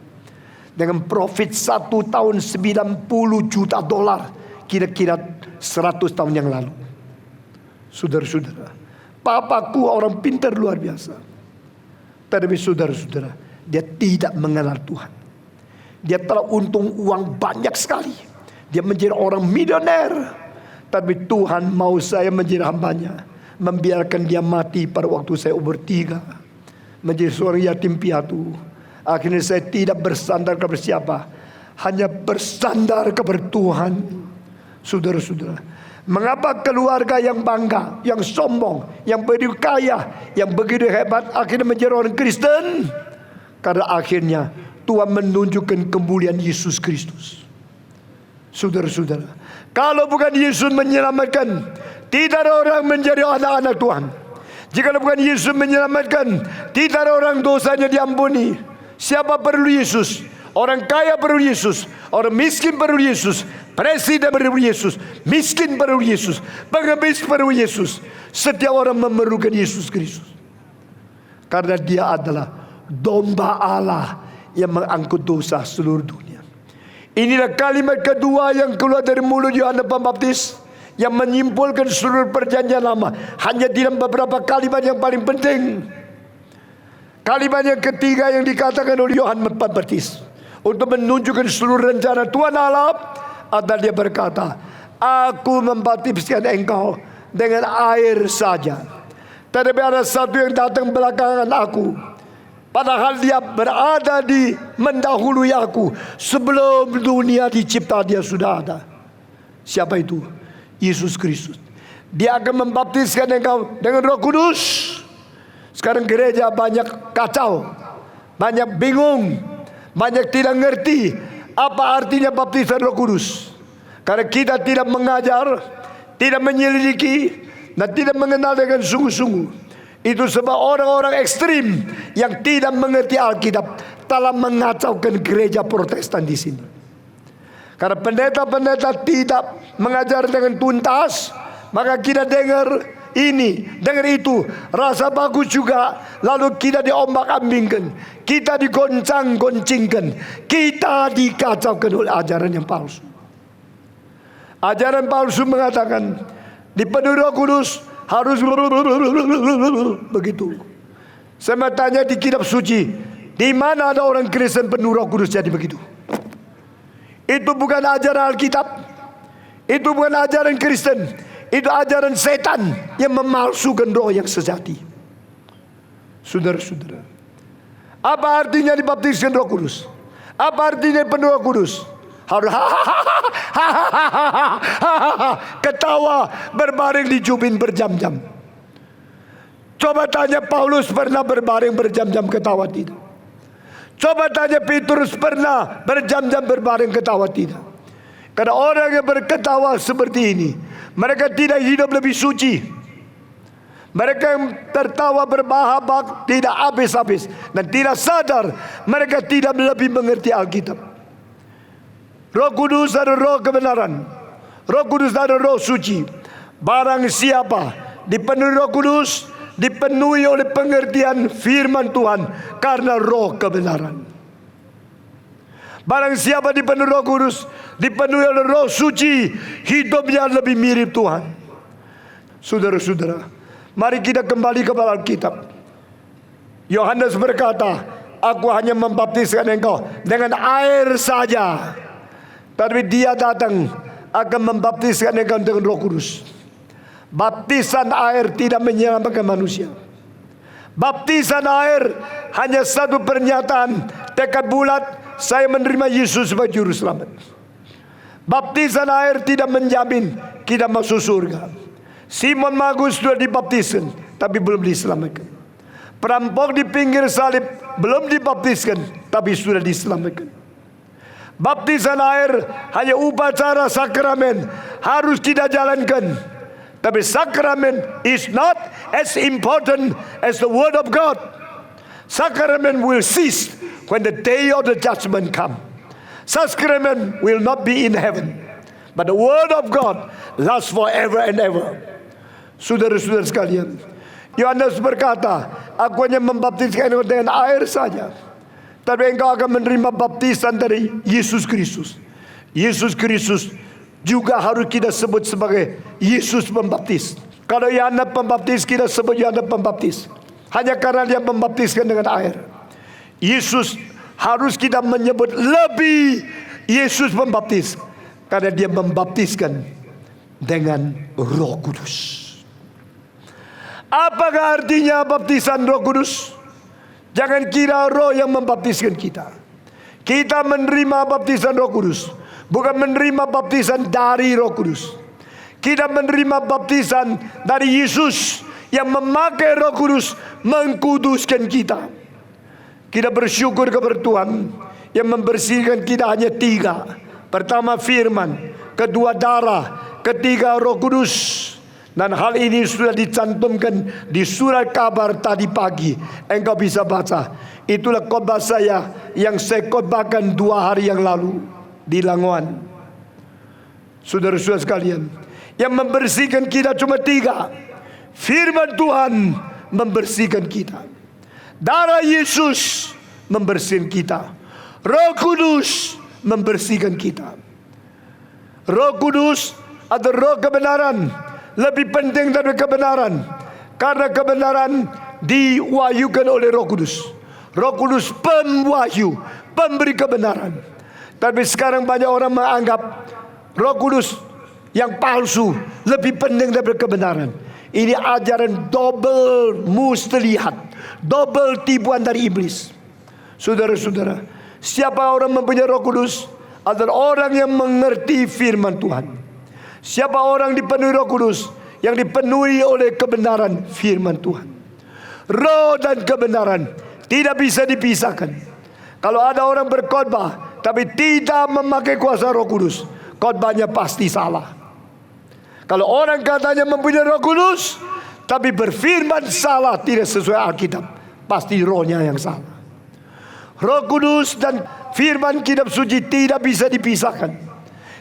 dengan profit 1 tahun $90 juta, kira-kira 100 tahun yang lalu. Saudara-saudara, papaku orang pintar luar biasa. Tetapi saudara-saudara, dia tidak mengenal Tuhan. Dia telah untung uang banyak sekali. Dia menjadi orang milioner. Tapi Tuhan mau saya menjadi hambanya, membiarkan dia mati pada waktu saya umur 3, menjadi seorang yatim piatu. Akhirnya saya tidak bersandar kepada siapa, hanya bersandar kepada Tuhan. Saudara-saudara, mengapa keluarga yang bangga, yang sombong, yang begitu kaya, yang begitu hebat akhirnya menjadi orang Kristen? Karena akhirnya Tuhan menunjukkan kemuliaan Yesus Kristus. Saudara-saudara, kalau bukan Yesus menyelamatkan, tidak ada orang menjadi anak-anak Tuhan. Jika bukan Yesus menyelamatkan, tidak ada orang dosanya diampuni. Siapa perlu Yesus? Orang kaya perlu Yesus, orang miskin perlu Yesus, presiden perlu Yesus, miskin perlu Yesus, pengemis perlu Yesus. Setiap orang memerlukan Yesus Kristus, karena dia adalah domba Allah yang mengangkut dosa seluruh dunia. Inilah kalimat kedua yang keluar dari mulut Yohanes Pembaptis, yang menyimpulkan seluruh perjanjian lama. Hanya dalam beberapa kalimat yang paling penting. Kalimat yang ketiga yang dikatakan oleh Yohanes Pembaptis untuk menunjukkan seluruh rencana Tuhan Allah adalah dia berkata, aku membaptiskan engkau dengan air saja, tetapi ada satu yang datang belakangan aku, padahal dia berada di mendahului aku. Sebelum dunia dicipta dia sudah ada. Siapa itu? Yesus Kristus. Dia akan membaptiskan engkau dengan Roh Kudus. Sekarang gereja banyak kacau, banyak bingung, banyak tidak ngerti apa artinya baptisan Roh Kudus. Karena kita tidak mengajar, tidak menyelidiki, dan tidak mengenal dengan sungguh-sungguh. Itu sebab orang-orang ekstrim yang tidak mengerti Alkitab telah mengacaukan gereja Protestan di sini. Karena pendeta-pendeta tidak mengajar dengan tuntas, maka kita dengar ini, dengar itu, rasa bagus juga, lalu kita diombak-ambingkan, kita digoncang-goncingkan, kita dikacaukan oleh ajaran yang palsu. Ajaran palsu mengatakan dipenuhi Roh Kudus harus begitu. Saya tanya di kitab suci, di mana ada orang Kristen penuh Roh Kudus jadi begitu? Itu bukan ajaran Alkitab, itu bukan ajaran Kristen, itu ajaran setan yang memalsukan roh yang sejati. Saudara-saudara, apa artinya dibaptiskan Roh Kudus? Apa artinya penuh Roh Kudus? Harus ketawa berbaring di jubin berjam-jam. Coba tanya Paulus pernah berbaring berjam-jam ketawa tidak? Coba tanya Petrus pernah berjam-jam berbaring ketawa tidak? Karena orang yang berketawa seperti ini, mereka tidak hidup lebih suci. Mereka yang tertawa berbahak-bahak tidak habis-habis dan tidak sadar mereka tidak lebih mengerti Alkitab. Roh Kudus adalah roh kebenaran. Roh Kudus adalah roh suci. Barang siapa dipenuhi Roh Kudus, dipenuhi oleh pengertian firman Tuhan karena roh kebenaran. Barang siapa dipenuhi Roh Kudus, dipenuhi oleh roh suci, hidupnya lebih mirip Tuhan. Saudara-saudara, mari kita kembali kepada Alkitab. Yohanes berkata, aku hanya membaptiskan engkau dengan air saja, tapi dia datang akan membaptiskan engkau dengan Roh Kudus. Baptisan air tidak menyelamatkan manusia. Baptisan air hanya satu pernyataan tekad bulat, saya menerima Yesus sebagai juru selamat. Baptisan air tidak menjamin kita masuk surga. Simon Magus sudah dibaptiskan tapi belum diselamatkan. Perampok di pinggir salib belum dibaptiskan tapi sudah diselamatkan. Baptisan air hanya upacara sakramen, harus kita jalankan. Tapi sakramen is not as important as the word of God. Sakramen will cease when the day of the judgment come. Sakramen will not be in heaven, but the word of God lasts forever and ever. Saudara-saudara sekalian, Yohanes berkata, aku hanya membaptiskan engkau dengan air saja, tapi engkau akan menerima baptisan dari Yesus Kristus. Yesus Kristus juga harus kita sebut sebagai Yesus Pembaptis. Kalau Yohanes Pembaptis, kita sebut Yohanes Pembaptis hanya karena dia membaptiskan dengan air. Yesus harus kita menyebut lebih Yesus membaptis, karena dia membaptiskan dengan Roh Kudus. Apakah artinya baptisan Roh Kudus? Jangan kira roh yang membaptiskan kita. Kita menerima baptisan Roh Kudus, bukan menerima baptisan dari Roh Kudus. Kita menerima baptisan dari Yesus yang memakai Roh Kudus mengkuduskan kita. Kita bersyukur kepada Tuhan yang membersihkan kita hanya 3. Pertama firman, kedua darah, ketiga Roh Kudus. Dan hal ini sudah dicantumkan di surat kabar tadi pagi. Engkau bisa baca. Itulah khotbah saya yang saya khotbahkan 2 hari yang lalu di Langoan. Saudara-saudara sekalian, yang membersihkan kita cuma 3. Firman Tuhan membersihkan kita, darah Yesus membersihkan kita, Roh Kudus membersihkan kita. Roh Kudus atau roh kebenaran lebih penting dari kebenaran, karena kebenaran diwahyukan oleh Roh Kudus. Roh Kudus pemwahyu, pemberi kebenaran. Tapi sekarang banyak orang menganggap Roh Kudus yang palsu lebih penting daripada kebenaran. Ini ajaran double mustelihat, double tipuan dari iblis. Saudara-saudara, siapa orang mempunyai Roh Kudus adalah orang yang mengerti firman Tuhan. Siapa orang dipenuhi Roh Kudus? Yang dipenuhi oleh kebenaran firman Tuhan. Roh dan kebenaran tidak bisa dipisahkan. Kalau ada orang berkhotbah tapi tidak memakai kuasa Roh Kudus, khotbahnya pasti salah. Kalau orang katanya mempunyai Roh Kudus tapi berfirman salah, tidak sesuai Alkitab, pasti rohnya yang salah. Roh Kudus dan firman kitab suci tidak bisa dipisahkan.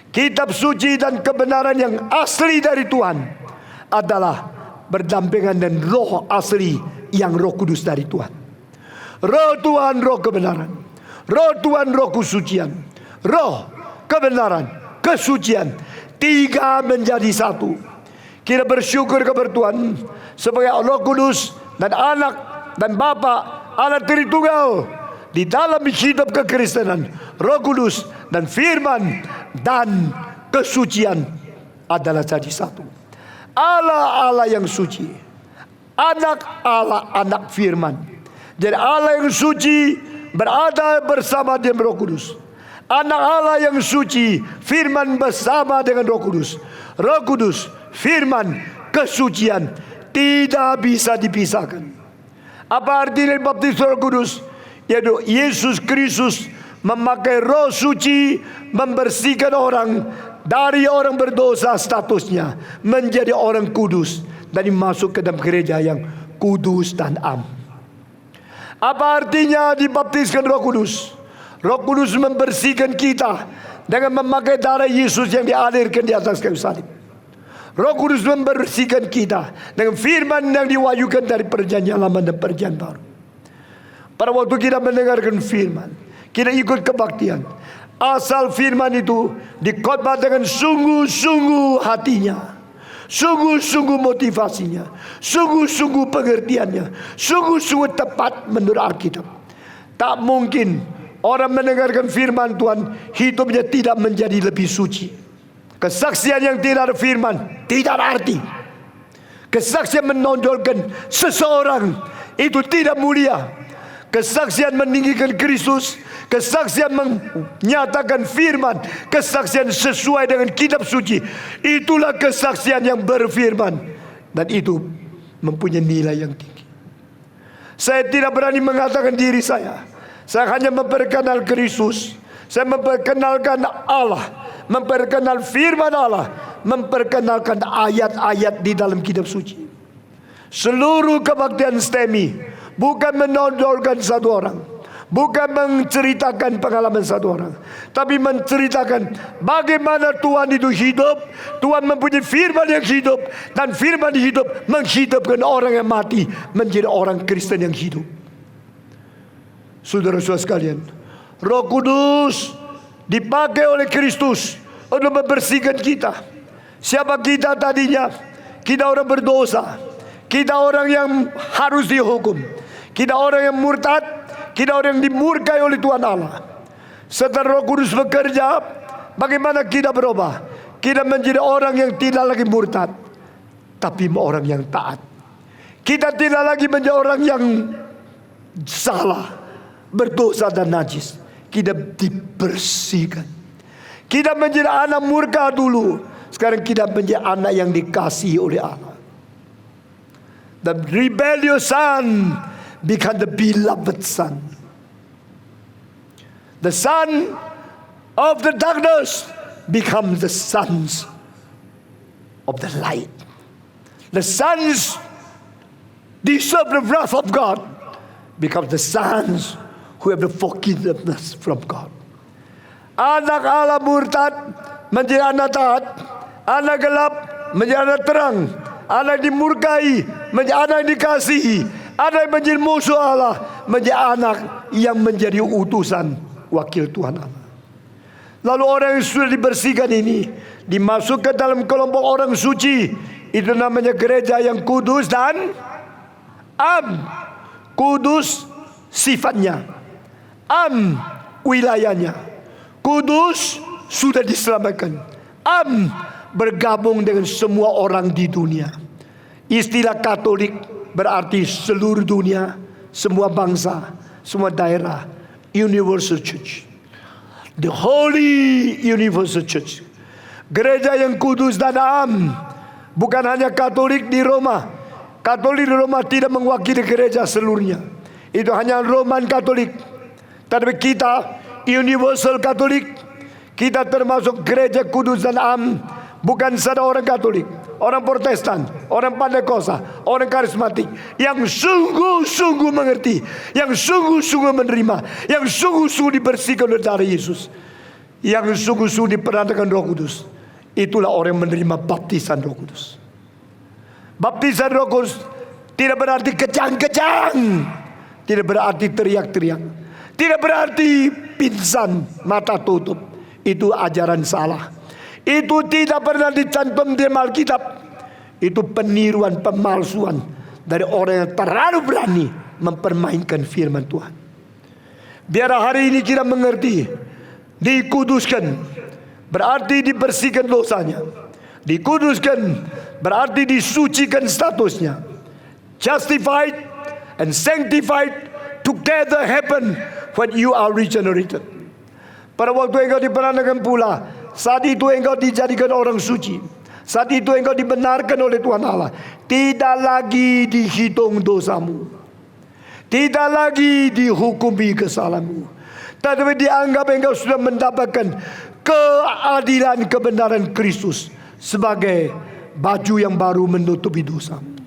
Kitab suci dan kebenaran yang asli dari Tuhan adalah berdampingan dengan roh asli yang Roh Kudus dari Tuhan. Roh Tuhan, roh kebenaran. Roh Tuhan, roh kesucian. Roh, kebenaran, kesucian, 3 menjadi 1. Kita bersyukur kepada Tuhan sebagai Roh Kudus dan Anak dan Bapa, Allah Tritunggal di dalam hidup kekristenan. Roh Kudus dan firman dan kesucian adalah jadi 1. Allah yang suci, Anak Allah, anak firman. Jadi Allah yang suci berada bersama dengan Roh Kudus. Anak Allah yang suci, firman bersama dengan Roh Kudus. Roh Kudus, firman, kesucian tidak bisa dipisahkan. Apa artinya baptis Roh Kudus? Yaitu Yesus Kristus memakai roh suci membersihkan orang dari orang berdosa statusnya menjadi orang kudus dan masuk ke dalam gereja yang kudus dan am. Apa artinya dibaptiskan Roh Kudus? Roh Kudus membersihkan kita dengan memakai darah Yesus yang dialirkan di atas kayu salib. Roh Kudus membersihkan kita dengan firman yang diwahyukan dari perjanjian lama dan perjanjian baru. Pada waktu kita mendengarkan firman, kita ikut kebaktian. Asal firman itu dikhotbah dengan sungguh-sungguh hatinya, sungguh-sungguh motivasinya, sungguh-sungguh pengertiannya, sungguh-sungguh tepat menurut Alkitab. Tak mungkin orang mendengarkan firman Tuhan hidupnya tidak menjadi lebih suci. Kesaksian yang tidak ada firman tidak ada arti. Kesaksian menonjolkan seseorang itu tidak mulia. Kesaksian meninggikan Kristus, kesaksian menyatakan firman, kesaksian sesuai dengan kitab suci, itulah kesaksian yang berfirman, dan itu mempunyai nilai yang tinggi. Saya tidak berani mengatakan diri saya hanya memperkenal Kristus, saya memperkenalkan Allah, memperkenal firman Allah, memperkenalkan ayat-ayat di dalam kitab suci. Seluruh kebaktian STEMI bukan menonjolkan satu orang, bukan menceritakan pengalaman satu orang, tapi menceritakan bagaimana Tuhan itu hidup. Tuhan mempunyai firman yang hidup, dan firman hidup menghidupkan orang yang mati menjadi orang Kristen yang hidup. Saudara-saudara sekalian, Roh Kudus dipakai oleh Kristus untuk membersihkan kita. Siapa kita tadinya? Kita orang berdosa, kita orang yang harus dihukum, kita orang yang murtad, Kita orang yang dimurkai oleh Tuhan Allah. Setelah Roh Kudus bekerja, bagaimana kita berubah? Kita menjadi orang yang tidak lagi murtad, tapi orang yang taat. Kita tidak lagi menjadi orang yang salah, berdosa dan najis. Kita dibersihkan. Kita menjadi anak murka dulu, sekarang kita menjadi anak yang dikasihi oleh Allah. The rebellious son become the beloved son. The son of the darkness become the sons of the light. The sons deserve the wrath of God become the sons who have the forgiveness from God. Anak Allah murtad menjadi anak taat, anak gelap menjadi anak terang, anak dimurkai menjadi anak yang dikasihi, anak yang menjadi musuh Allah menjadi anak yang menjadi utusan wakil Tuhan Allah. Lalu orang yang sudah dibersihkan ini dimasukkan dalam kelompok orang suci. Itu namanya gereja yang kudus dan am. Kudus sifatnya, am wilayahnya. Kudus sudah diselamatkan, am bergabung dengan semua orang di dunia. Istilah Katolik berarti seluruh dunia, semua bangsa, semua daerah. Universal Church, the Holy Universal Church. Gereja yang kudus dan am. Bukan hanya Katolik di Roma. Katolik di Roma tidak mewakili gereja seluruhnya. Itu hanya Roman Katolik. Tapi kita Universal Katolik, kita termasuk gereja kudus dan am. Bukan saja orang Katolik, orang Protestan, orang Pentakosta, orang karismatik yang sungguh-sungguh mengerti, yang sungguh-sungguh menerima, yang sungguh-sungguh dibersihkan oleh darah Yesus, yang sungguh-sungguh diperantarkan Roh Kudus. Itulah orang yang menerima baptisan Roh Kudus. Baptisan Roh Kudus tidak berarti kejang-kejang, tidak berarti teriak-teriak, tidak berarti pingsan, mata tutup. Itu ajaran salah. Itu tidak pernah dicantum di Alkitab. Itu peniruan, pemalsuan dari orang yang terlalu berani mempermainkan firman Tuhan. Biar hari ini kita mengerti, dikuduskan berarti dibersihkan dosanya. Dikuduskan berarti disucikan statusnya. Justified and sanctified together happen when you are regenerated. Pada waktu engkau diperantarkan pula, saat itu engkau dijadikan orang suci. Saat itu engkau dibenarkan oleh Tuhan Allah. Tidak lagi dihitung dosamu, tidak lagi dihukumi kesalahanmu, tetapi dianggap engkau sudah mendapatkan keadilan kebenaran Kristus sebagai baju yang baru menutupi dosamu.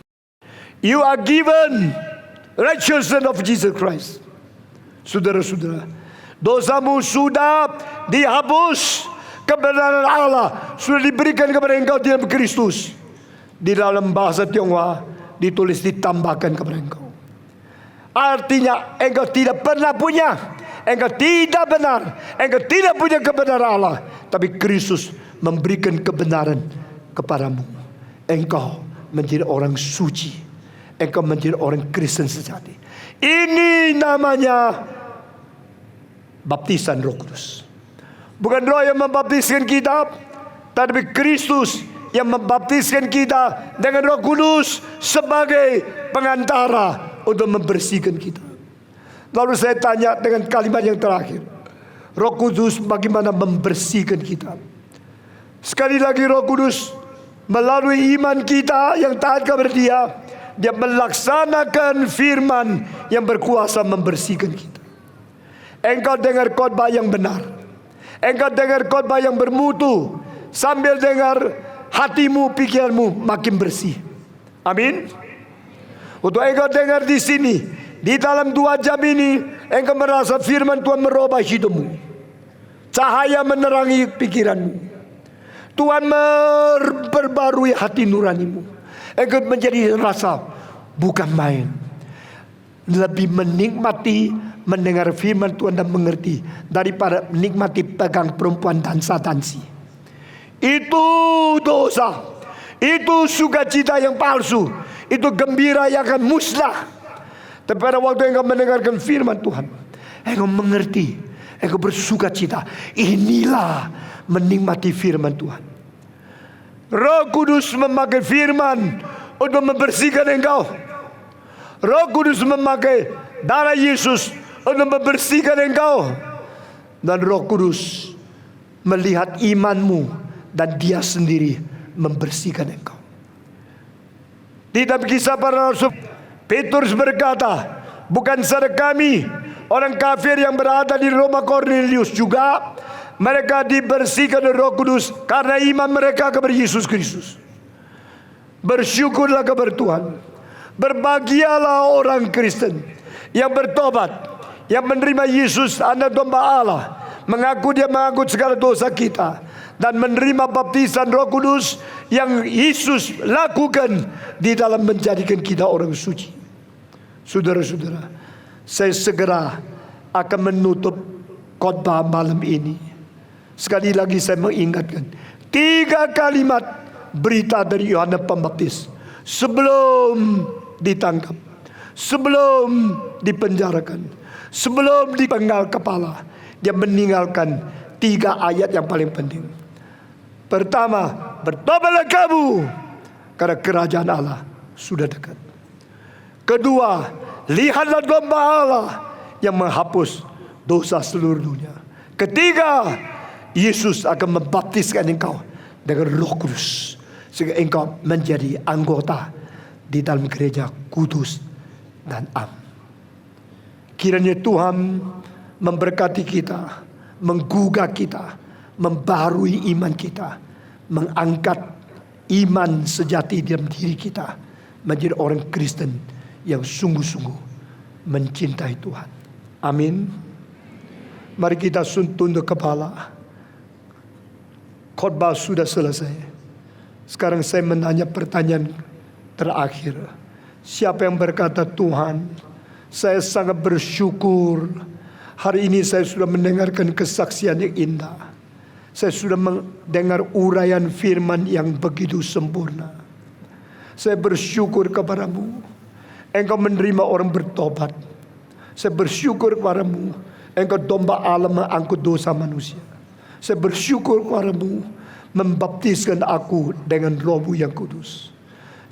You are given righteousness of Jesus Christ. Saudara-saudara, dosamu sudah dihapus. Kebenaran Allah sudah diberikan kepada engkau di dalam Kristus. Di dalam bahasa Tionghoa ditulis ditambahkan kepada engkau. Artinya engkau tidak pernah punya, engkau tidak benar, engkau tidak punya kebenaran Allah, tapi Kristus memberikan kebenaran kepadamu. Engkau menjadi orang suci, engkau menjadi orang Kristen sejati. Ini namanya baptisan Roh Kudus. Bukan Roh yang membaptiskan kita, tapi Kristus yang membaptiskan kita dengan Roh Kudus sebagai pengantara untuk membersihkan kita. Lalu saya tanya dengan kalimat yang terakhir, Roh Kudus bagaimana membersihkan kita? Sekali lagi, Roh Kudus melalui iman kita yang taat kepada Dia, Dia melaksanakan firman yang berkuasa membersihkan kita. Engkau dengar khotbah yang benar, engkau dengar khotbah yang bermutu, sambil dengar hatimu, pikiranmu makin bersih. Amin. Untuk engkau dengar di sini, di dalam 2 jam ini, engkau merasa firman Tuhan merubah hidupmu. Cahaya menerangi pikiranmu. Tuhan memperbarui hati nuranimu. Engkau menjadi rasa bukan main. Lebih menikmati mendengar firman Tuhan dan mengerti daripada menikmati pegang perempuan dansa-dansi. Itu dosa, itu sukacita yang palsu, itu gembira yang akan musnah. Tapi pada waktu engkau mendengarkan firman Tuhan, engkau mengerti, engkau bersuka cita. Inilah menikmati firman Tuhan. Roh Kudus memakai firman untuk membersihkan engkau. Roh Kudus memakai darah Yesus untuk membersihkan engkau. Dan Roh Kudus melihat imanmu dan Dia sendiri membersihkan engkau. Di dalam Kisah Para Rasul, Petrus berkata, bukan saja kami orang kafir yang berada di rumah Kornelius juga mereka dibersihkan oleh Roh Kudus karena iman mereka kepada Yesus Kristus. Bersyukurlah kepada Tuhan. Berbahagialah orang Kristen yang bertobat, yang menerima Yesus Anak Domba Allah, mengaku Dia mengangkut segala dosa kita, dan menerima baptisan Roh Kudus yang Yesus lakukan di dalam menjadikan kita orang suci. Saudara-saudara, saya segera akan menutup khotbah malam ini. Sekali lagi saya mengingatkan 3 kalimat berita dari Yohanes Pembaptis sebelum ditangkap, sebelum dipenjarakan, sebelum dipenggal kepala. Dia meninggalkan 3 ayat yang paling penting. Pertama, bertobatlah kamu karena kerajaan Allah sudah dekat. Kedua, lihatlah domba Allah yang menghapus dosa seluruh dunia. Ketiga, Yesus akan membaptiskan engkau dengan Roh Kudus sehingga engkau menjadi anggota di dalam gereja kudus dan am. Kiranya Tuhan memberkati kita, menggugah kita, membarui iman kita, mengangkat iman sejati dalam diri kita menjadi orang Kristen yang sungguh-sungguh mencintai Tuhan. Amin. Mari kita tunduk kepala. Khotbah sudah selesai. Sekarang saya menanya pertanyaan terakhir. Siapa yang berkata, Tuhan, saya sangat bersyukur hari ini saya sudah mendengarkan kesaksian yang indah. Saya sudah mendengar uraian firman yang begitu sempurna. Saya bersyukur kepadamu, Engkau menerima orang bertobat. Saya bersyukur kepadamu, Engkau domba Allah mengangkut dosa manusia. Saya bersyukur kepadamu, membaptiskan aku dengan Roh-Mu yang kudus.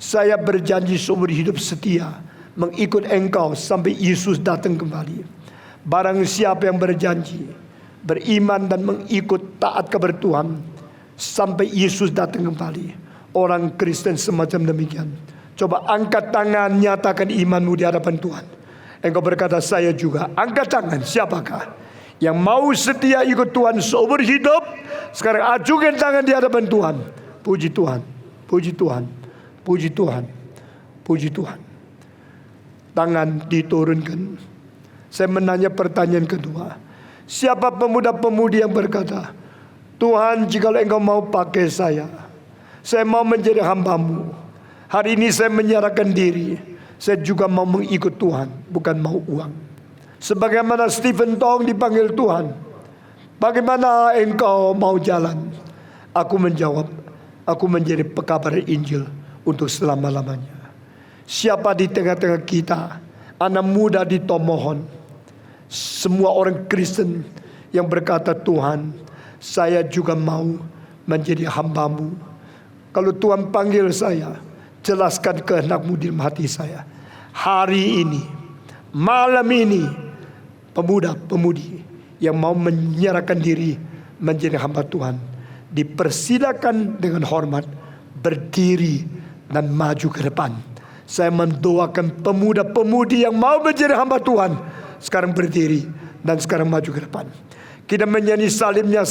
Saya berjanji seumur hidup setia mengikut Engkau sampai Yesus datang kembali. Barang siapa yang berjanji beriman dan mengikut taat kepada Tuhan sampai Yesus datang kembali, orang Kristen semacam demikian, coba angkat tangan, nyatakan imanmu di hadapan Tuhan. Engkau berkata, saya juga. Angkat tangan. Siapakah yang mau setia ikut Tuhan seumur hidup? Sekarang ajukan tangan di hadapan Tuhan. Puji Tuhan, puji Tuhan, puji Tuhan, puji Tuhan. Tangan diturunkan. Saya menanya pertanyaan kedua. Siapa pemuda-pemudi yang berkata, Tuhan, jika Engkau mau pakai saya mau menjadi hamba-Mu. Hari ini saya menyerahkan diri. Saya juga mau mengikut Tuhan, bukan mau uang. Sebagaimana Stephen Tong dipanggil Tuhan, bagaimana engkau mau jalan? Aku menjawab, aku menjadi pekabar Injil untuk selama-lamanya. Siapa di tengah-tengah kita, anak muda di Tomohon, semua orang Kristen yang berkata, Tuhan, saya juga mau menjadi hamba-Mu. Kalau Tuhan panggil saya, jelaskan kehendak-Mu di dalam hati saya. Hari ini, malam ini, pemuda-pemudi yang mau menyerahkan diri menjadi hamba Tuhan, dipersilakan dengan hormat berdiri dan maju ke depan. Saya mendoakan pemuda-pemudi yang mau menjadi hamba Tuhan, sekarang berdiri dan sekarang maju ke depan. Kita menyanyi salimnya.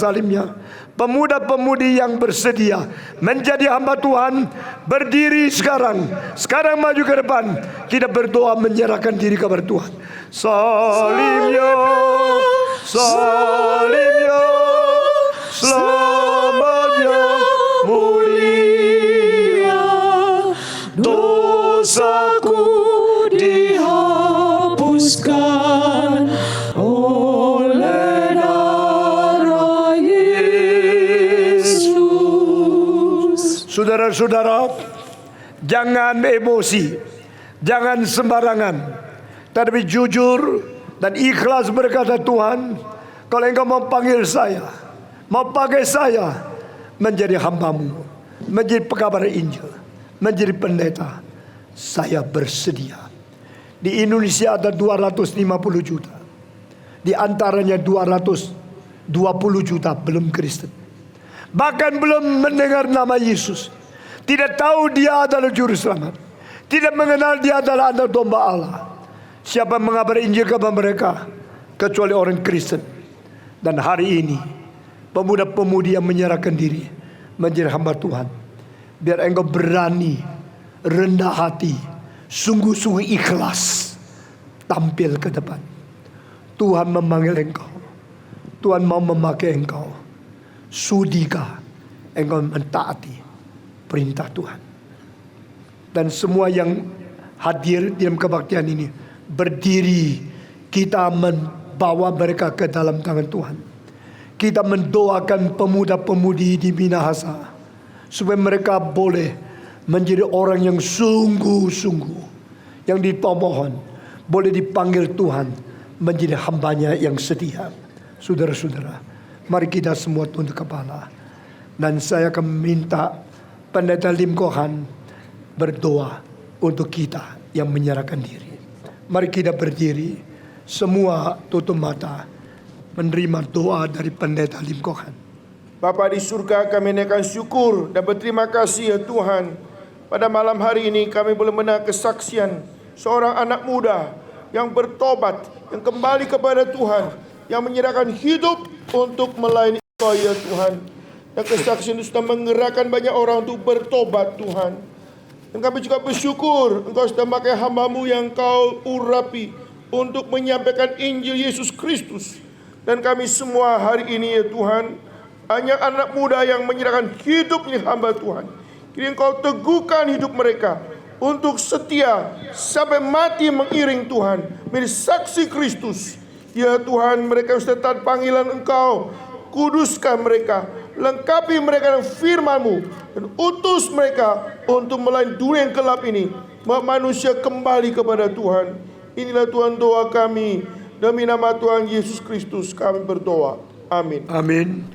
Pemuda-pemudi yang bersedia menjadi hamba Tuhan, berdiri sekarang maju ke depan. Kita berdoa menyerahkan diri kepada Tuhan. Salimnya, salimnya, selamanya mulia. Dosaku dihapuskan oleh darah Yesus. Saudara-saudara, jangan emosi, jangan sembarangan, tapi jujur dan ikhlas berkata, Tuhan, kalau Engkau mau panggil saya, mau pakai saya menjadi hamba-Mu, menjadi pekabar Injil, menjadi pendeta, saya bersedia. Di Indonesia ada 250 juta. Di antaranya 220 juta belum Kristen. Bahkan belum mendengar nama Yesus. Tidak tahu Dia adalah juru selamat. Tidak mengenal Dia adalah anak domba Allah. Siapa mengabari Injil kepada mereka kecuali orang Kristen. Dan hari ini pemuda-pemudi yang menyerahkan diri menjadi hamba Tuhan, biar engkau berani, rendah hati, sungguh-sungguh ikhlas tampil ke depan. Tuhan memanggil engkau, Tuhan mau memakai engkau. Sudikah engkau mentaati perintah Tuhan? Dan semua yang hadir dalam kebaktian ini berdiri, kita membawa mereka ke dalam tangan Tuhan. Kita mendoakan pemuda-pemudi di Minahasa supaya mereka boleh menjadi orang yang sungguh-sungguh, yang dipomohon boleh dipanggil Tuhan menjadi hambanya yang setia. Saudara-saudara, mari kita semua tunduk kepala, dan saya akan meminta Pendeta Lim Kohan berdoa untuk kita yang menyerahkan diri. Mari kita berdiri, semua tutup mata, menerima doa dari Pendeta Lim Kohan. Bapa di surga, kami naikkan syukur dan berterima kasih ya Tuhan. Pada malam hari ini kami boleh mendengar kesaksian seorang anak muda yang bertobat, yang kembali kepada Tuhan, yang menyerahkan hidup untuk melayani Engkau ya Tuhan. Dan kesaksian itu sudah menggerakkan banyak orang untuk bertobat Tuhan. Dan kami juga bersyukur Engkau sudah memakai hamba-Mu yang Kau urapi untuk menyampaikan Injil Yesus Kristus. Dan kami semua hari ini ya Tuhan, hanya anak muda yang menyerahkan hidupnya hamba Tuhan. Kini Engkau teguhkan hidup mereka untuk setia sampai mati mengiring Tuhan, menjadi saksi Kristus. Ya Tuhan, mereka sudah taat panggilan Engkau, kuduskan mereka, lengkapi mereka dengan firman-Mu, dan utus mereka untuk melayani dunia yang gelap ini, manusia kembali kepada Tuhan. Inilah Tuhan doa kami, demi nama Tuhan Yesus Kristus kami berdoa. Amin. Amin.